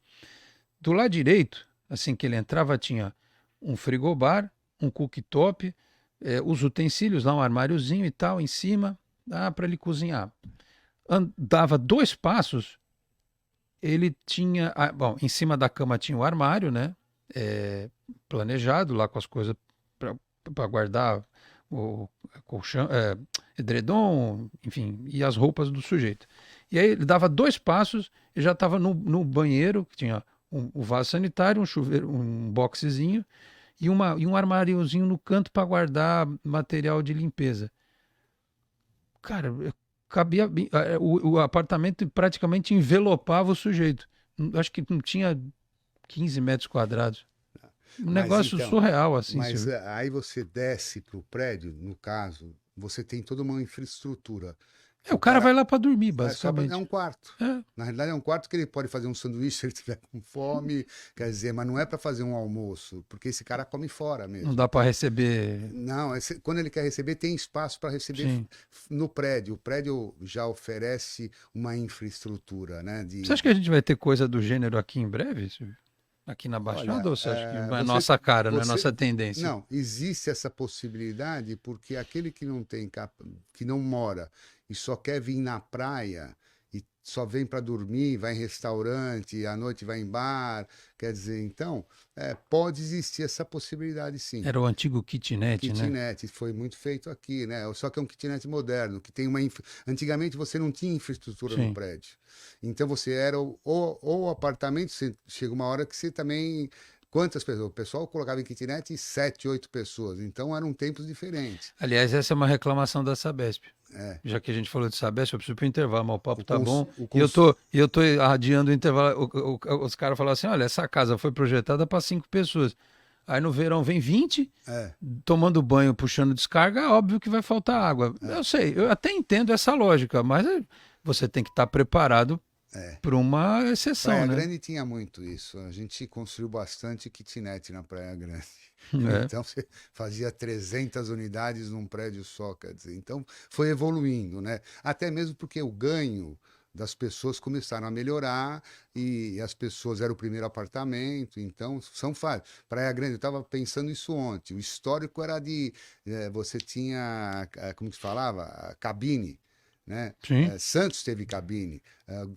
Do lado direito, assim que ele entrava, tinha um frigobar, um cooktop, os utensílios lá, um armáriozinho e tal, em cima, para ele cozinhar. Dava 2 passos, ele tinha... Bom, em cima da cama tinha o armário, né? Planejado lá com as coisas para guardar o colchão, edredom, enfim, e as roupas do sujeito. E aí ele dava 2 passos e já estava no banheiro, que tinha um vaso sanitário, um chuveiro, um boxezinho e um armáriozinho no canto para guardar material de limpeza. Cara, cabia, o apartamento praticamente envelopava o sujeito. Acho que não tinha 15 metros quadrados. Um negócio então, surreal, assim. Mas aí você desce para o prédio, no caso, você tem toda uma infraestrutura O cara vai lá para dormir, É basicamente. um quarto. Na realidade, é um quarto que ele pode fazer um sanduíche se ele estiver com fome, quer dizer, mas não é para fazer um almoço, porque esse cara come fora Não mesmo. dá para Então, receber. não, quando ele quer receber, tem espaço para receber Sim. no prédio. O prédio já oferece uma infraestrutura, né? Você acha que a gente vai ter coisa do gênero aqui em breve, Silvio? Aqui na Olha, Baixada, ou você acha que não é você, nossa cara, não é você, nossa tendência? não, existe essa possibilidade porque aquele que não tem, que não mora e só quer vir na praia e só vem para dormir, vai em restaurante, à noite vai em bar, quer dizer, então, pode existir essa possibilidade sim. Era o antigo kitnet, né? Kitnet foi muito feito aqui, né? Só que é um kitnet moderno, que tem Antigamente você não tinha infraestrutura no Sim. prédio. Então você era ou apartamento, chega uma hora que você também. Quantas pessoas? O pessoal colocava em kitnet 7, 8 pessoas. Então eram tempos diferentes. Aliás, essa é uma reclamação da Sabesp. É. Já que a gente falou de Sabesp, eu preciso ir pro intervalo, mas o papo O tá cons, bom. o E eu cons, tô, e eu tô adiando o intervalo. Os caras falaram assim: olha, essa casa foi projetada para 5 pessoas. Aí no verão vem 20, é, tomando banho, puxando descarga, é óbvio que vai faltar água. Eu sei, eu até entendo essa lógica, mas você tem que estar preparado é. para uma exceção, Praia né? Grande tinha muito isso. A gente construiu bastante kitnet na Praia Grande. É. Então você fazia 300 unidades num prédio só, quer dizer. Então foi evoluindo, né? Até mesmo porque o ganho das pessoas começaram a melhorar e as pessoas era o primeiro apartamento, então são fases. Praia Grande, eu estava pensando isso ontem. O histórico era você tinha, como que se falava? A cabine, né? Sim. Santos teve cabine,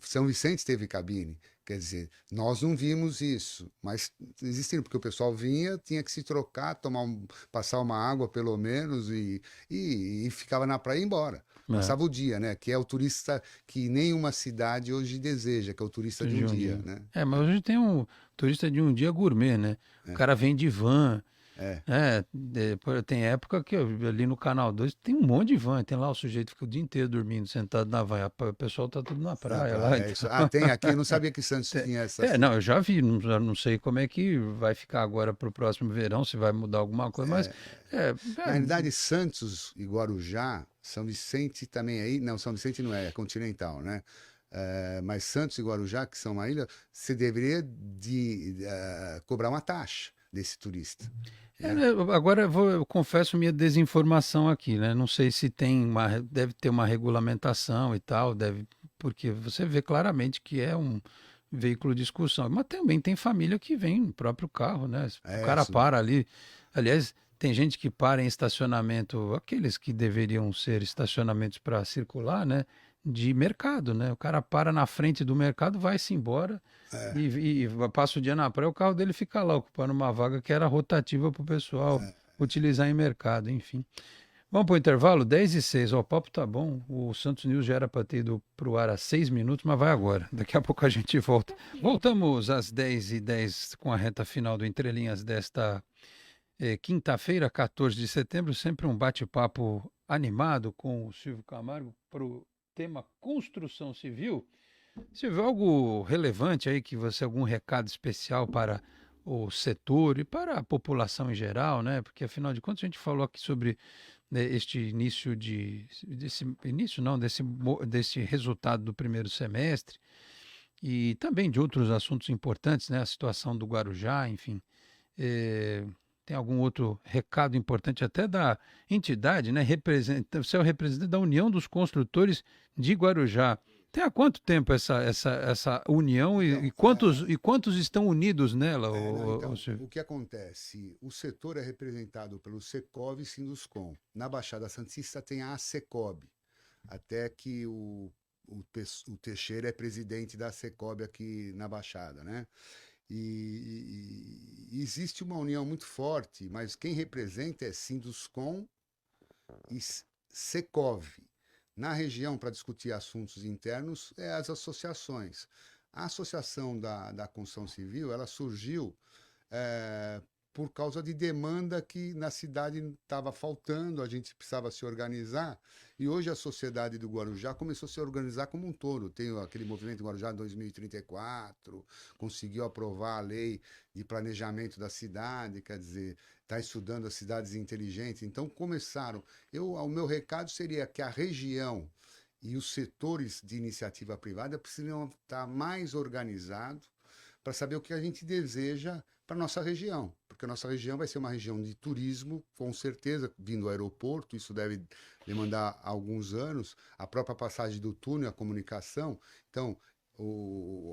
São Vicente teve cabine. Quer dizer, nós não vimos isso, mas existindo, porque o pessoal vinha, tinha que se trocar, passar uma água pelo menos e ficava na praia e ia embora. É, Passava o dia, né? Que é o turista que nenhuma cidade hoje deseja, que é o turista de um de um dia, dia. né? Mas hoje tem um turista de um dia gourmet, né? O cara vem de van. É, Tem época que ali no Canal 2 tem um monte de van, tem lá o sujeito que fica o dia inteiro dormindo, sentado na van, o pessoal tá tudo na na praia lá, praia. É então... isso. Ah, tem aqui, eu não sabia que Santos Tem- tinha essa. Não, eu já vi, não sei como é que vai ficar agora pro próximo verão, se vai mudar alguma coisa, mas é, Na é, realidade, Santos e Guarujá, São Vicente também aí. Não, São Vicente não é continental, né? Mas Santos e Guarujá, que são uma ilha, você deveria cobrar uma taxa desse turista, né? né, agora eu confesso minha desinformação aqui, né? Não sei se deve ter uma regulamentação e tal, porque você vê claramente que é um veículo de excursão, mas também tem família que vem no próprio carro, né? O É, cara para ali, aliás, tem gente que para em estacionamento, aqueles que deveriam ser estacionamentos para circular, né? De mercado, né? O cara para na frente do mercado, vai-se embora e passa o dia na praia, o carro dele fica lá, ocupando uma vaga que era rotativa para o pessoal utilizar em mercado, enfim. Vamos para o intervalo? 10h06. Ó, o papo tá bom. O Santos News já era para ter ido para o ar há 6 minutos, mas vai agora. Daqui a pouco a gente volta. Voltamos às 10h10 com a reta final do Entre Linhas desta quinta-feira, 14 de setembro. Sempre um bate-papo animado com o Silvio Camargo para o tema construção civil. Silvio, algo relevante aí que você, algum recado especial para o setor e para a população em geral, né? Porque afinal de contas a gente falou aqui sobre, né, este desse resultado do primeiro semestre e também de outros assuntos importantes, né? A situação do Guarujá, enfim. Eh, Tem algum outro recado importante até da entidade, né? Você é o representante da União dos Construtores de Guarujá. Tem há quanto tempo essa união e Então, quantos estão unidos nela, não, então, Silvio? o que acontece? O setor é representado pelo Secov e Sinduscom. Na Baixada Santista tem a Secob, até que o Teixeira é presidente da Secob aqui na Baixada, né? E existe uma união muito forte, mas quem representa é Sinduscom e Secov. Na região, para discutir assuntos internos, é as associações. A Associação da Construção Civil, ela surgiu é, por causa de demanda que na cidade estava faltando, a gente precisava se organizar, e hoje a sociedade do Guarujá começou a se organizar como um todo. Tem aquele movimento Guarujá 2034, conseguiu aprovar a lei de planejamento da cidade, quer dizer, está estudando as cidades inteligentes. Então começaram. O meu recado seria que a região E os setores de iniciativa privada precisam estar mais organizados para saber o que a gente deseja para a nossa região, porque a nossa região vai ser uma região de turismo, com certeza, vindo ao aeroporto, isso deve demandar alguns anos, a própria passagem do túnel, a comunicação. Então,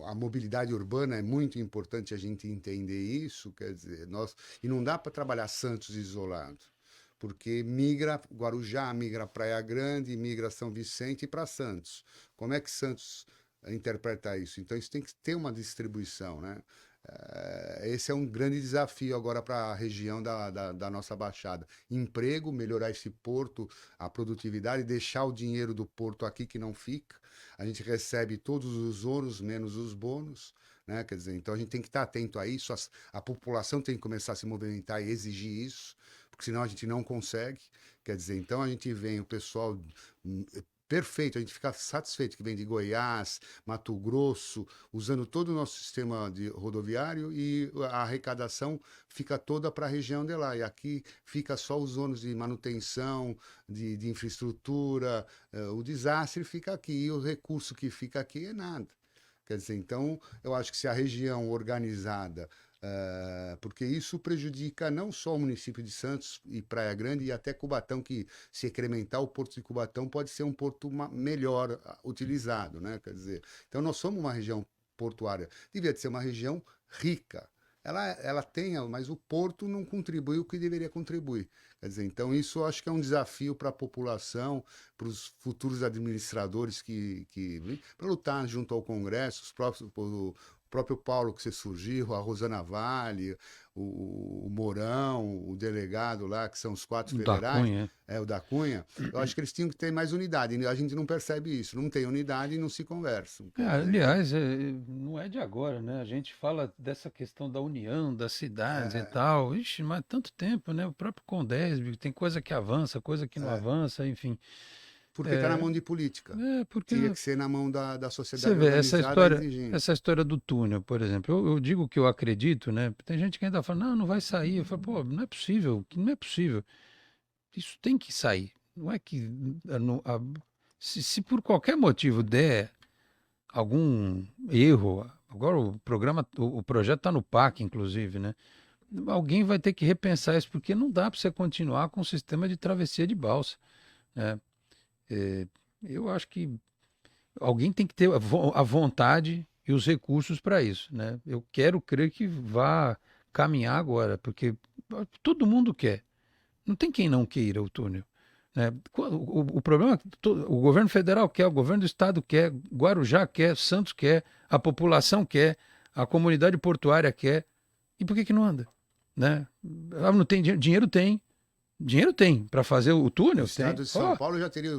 a mobilidade urbana é muito importante a gente entender isso, quer dizer, e não dá para trabalhar Santos isolado, porque migra Guarujá, migra Praia Grande, migra São Vicente para Santos. Como é que Santos interpretar isso? Então, isso tem que ter uma distribuição, né? Esse é um grande desafio agora para a região da nossa Baixada. Emprego, melhorar esse porto, a produtividade, deixar o dinheiro do porto aqui que não fica. A gente recebe todos os ônus menos os bônus, né? Quer dizer, então a gente tem que estar atento a isso. A população tem que começar a se movimentar e exigir isso, porque senão a gente não consegue. Quer dizer, então a gente vem, o pessoal perfeito, a gente fica satisfeito que vem de Goiás, Mato Grosso, usando todo o nosso sistema de rodoviário, e a arrecadação fica toda para a região de lá. E aqui fica só os ônus de manutenção, de infraestrutura, o desastre fica aqui, e o recurso que fica aqui é nada. Quer dizer, então, eu acho que se a região organizada, porque isso prejudica não só o município de Santos e Praia Grande, e até Cubatão, que se incrementar o porto de Cubatão pode ser um porto melhor utilizado, né? Quer dizer, então nós somos uma região portuária, devia ser uma região rica. Ela tem, mas o porto não contribui o que deveria contribuir. Quer dizer, então isso eu acho que é um desafio para a população, para os futuros administradores para lutar junto ao Congresso, os próprios, o próprio Paulo que você surgiu, a Rosana Vale, o Mourão, o delegado lá, que são os 4 federais, Cunha. O da Cunha, eu acho que eles tinham que ter mais unidade. A gente não percebe isso, não tem unidade e não se conversam. Aliás, não é de agora, né? A gente fala dessa questão da união das cidades e tal. Ixi, mas tanto tempo, né? O próprio Condesb, tem coisa que avança, coisa que não avança, enfim. Porque está na mão de política. Porque tinha que ser na mão da sociedade você vê organizada essa história do túnel, por exemplo. Eu digo que eu acredito, né? Tem gente que ainda fala, não vai sair. Eu falo, pô, não é possível, não é possível. Isso tem que sair. Não é que se por qualquer motivo der algum erro, agora o projeto está no PAC, inclusive, né? Alguém vai ter que repensar isso, porque não dá para você continuar com o sistema de travessia de balsa, né? Eu acho que alguém tem que ter a vontade e os recursos para isso, né? Eu quero crer que vá caminhar agora, porque todo mundo quer. Não tem quem não queira o túnel, né? O problema é que o governo federal quer, o governo do estado quer, Guarujá quer, Santos quer, a população quer, a comunidade portuária quer. E por que não anda, né? Não tem dinheiro? Dinheiro tem para fazer o túnel? O estado de São Paulo já teria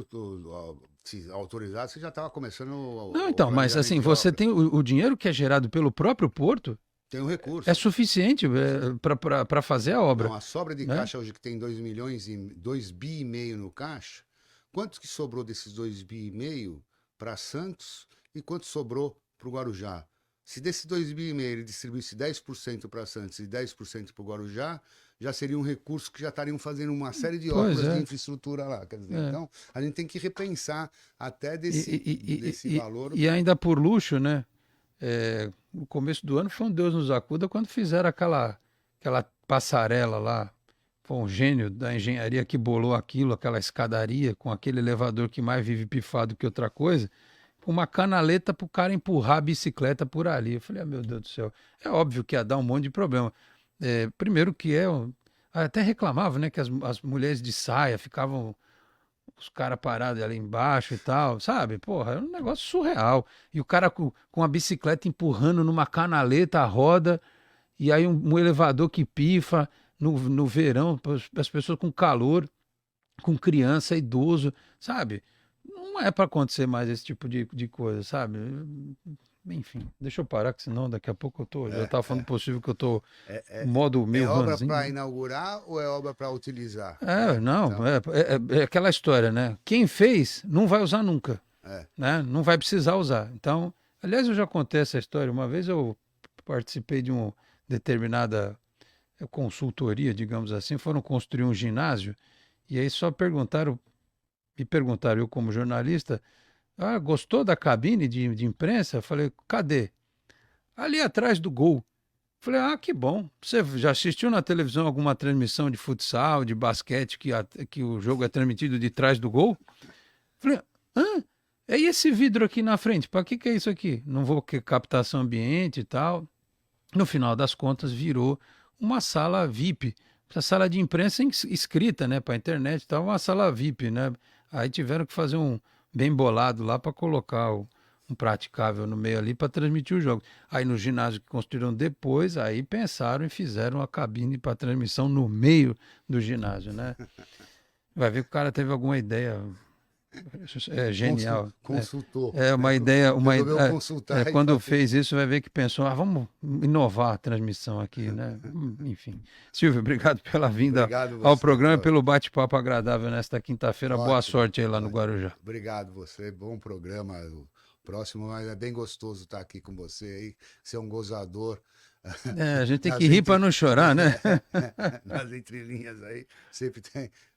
se autorizado, você já estava começando Não, então, mas assim, você tem o dinheiro que é gerado pelo próprio porto, tem um recurso. É suficiente para fazer a obra. Não, a sobra de caixa hoje que tem 2 bi e meio no caixa, quanto que sobrou desses 2 bi e meio para Santos e quanto sobrou para o Guarujá? Se desse 2 bi e meio ele distribuísse 10% para Santos e 10% para o Guarujá, já seria um recurso que já estariam fazendo uma série de obras de infraestrutura lá. Quer dizer, então, a gente tem que repensar até desse valor. E ainda por luxo, né? No começo do ano foi um Deus nos acuda quando fizeram aquela passarela lá. Foi um gênio da engenharia que bolou aquilo, aquela escadaria com aquele elevador que mais vive pifado que outra coisa, com uma canaleta para o cara empurrar a bicicleta por ali. Eu falei, meu Deus do céu, é óbvio que ia dar um monte de problema. Primeiro que até reclamava, né, que as mulheres de saia ficavam os caras parados ali embaixo e tal, sabe? Porra, é um negócio surreal. E o cara com a bicicleta empurrando numa canaleta a roda, e aí um elevador que pifa no verão, as pessoas com calor, com criança, idoso, sabe? Não é para acontecer mais esse tipo de coisa, sabe? Enfim, deixa eu parar, que senão daqui a pouco eu estava falando possível que eu tô modo meio ranzinho. É obra ranzinho, para inaugurar ou é obra para utilizar? Não, então. É aquela história, né? Quem fez não vai usar nunca, né? Não vai precisar usar. Então, aliás, eu já contei essa história. Uma vez eu participei de uma determinada consultoria, digamos assim, foram construir um ginásio e aí só me perguntaram, eu como jornalista, Ah, gostou da cabine de imprensa? Eu falei, cadê? Ali atrás do gol. Falei, ah, que bom. Você já assistiu na televisão alguma transmissão de futsal, de basquete, que o jogo é transmitido de trás do gol? Falei, hã? É esse vidro aqui na frente? Para que é isso aqui? Não vou que captação ambiente e tal. No final das contas, virou uma sala VIP. Essa sala de imprensa escrita, né, para internet e tal, uma sala VIP, né? Aí tiveram que fazer um bem bolado lá para colocar um praticável no meio ali para transmitir o jogo. Aí no ginásio que construíram depois, aí pensaram e fizeram a cabine para transmissão no meio do ginásio, né? Vai ver que o cara teve alguma ideia genial. Consultou, É né? uma ideia, Resolveu consultar e quando fazer. fez isso, vai ver que pensou, vamos inovar a transmissão aqui, né? Enfim. Silvio, obrigado pela vinda Obrigado ao você, programa e Cláudio. pelo bate-papo agradável nesta quinta-feira. Boa Ótimo, sorte aí lá no ótimo. Guarujá. Obrigado você, bom programa. O próximo, mas é bem gostoso estar aqui com você aí. Você é um gozador. É, a gente tem que Nas rir para não chorar, né? nas entrelinhas aí, sempre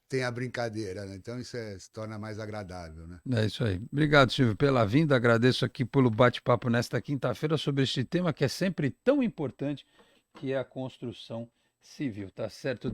tem a brincadeira, né? Então isso se torna mais agradável, né? É isso aí. Obrigado, Silvio, pela vinda. Agradeço aqui pelo bate-papo nesta quinta-feira sobre este tema que é sempre tão importante, que é a construção civil, tá certo?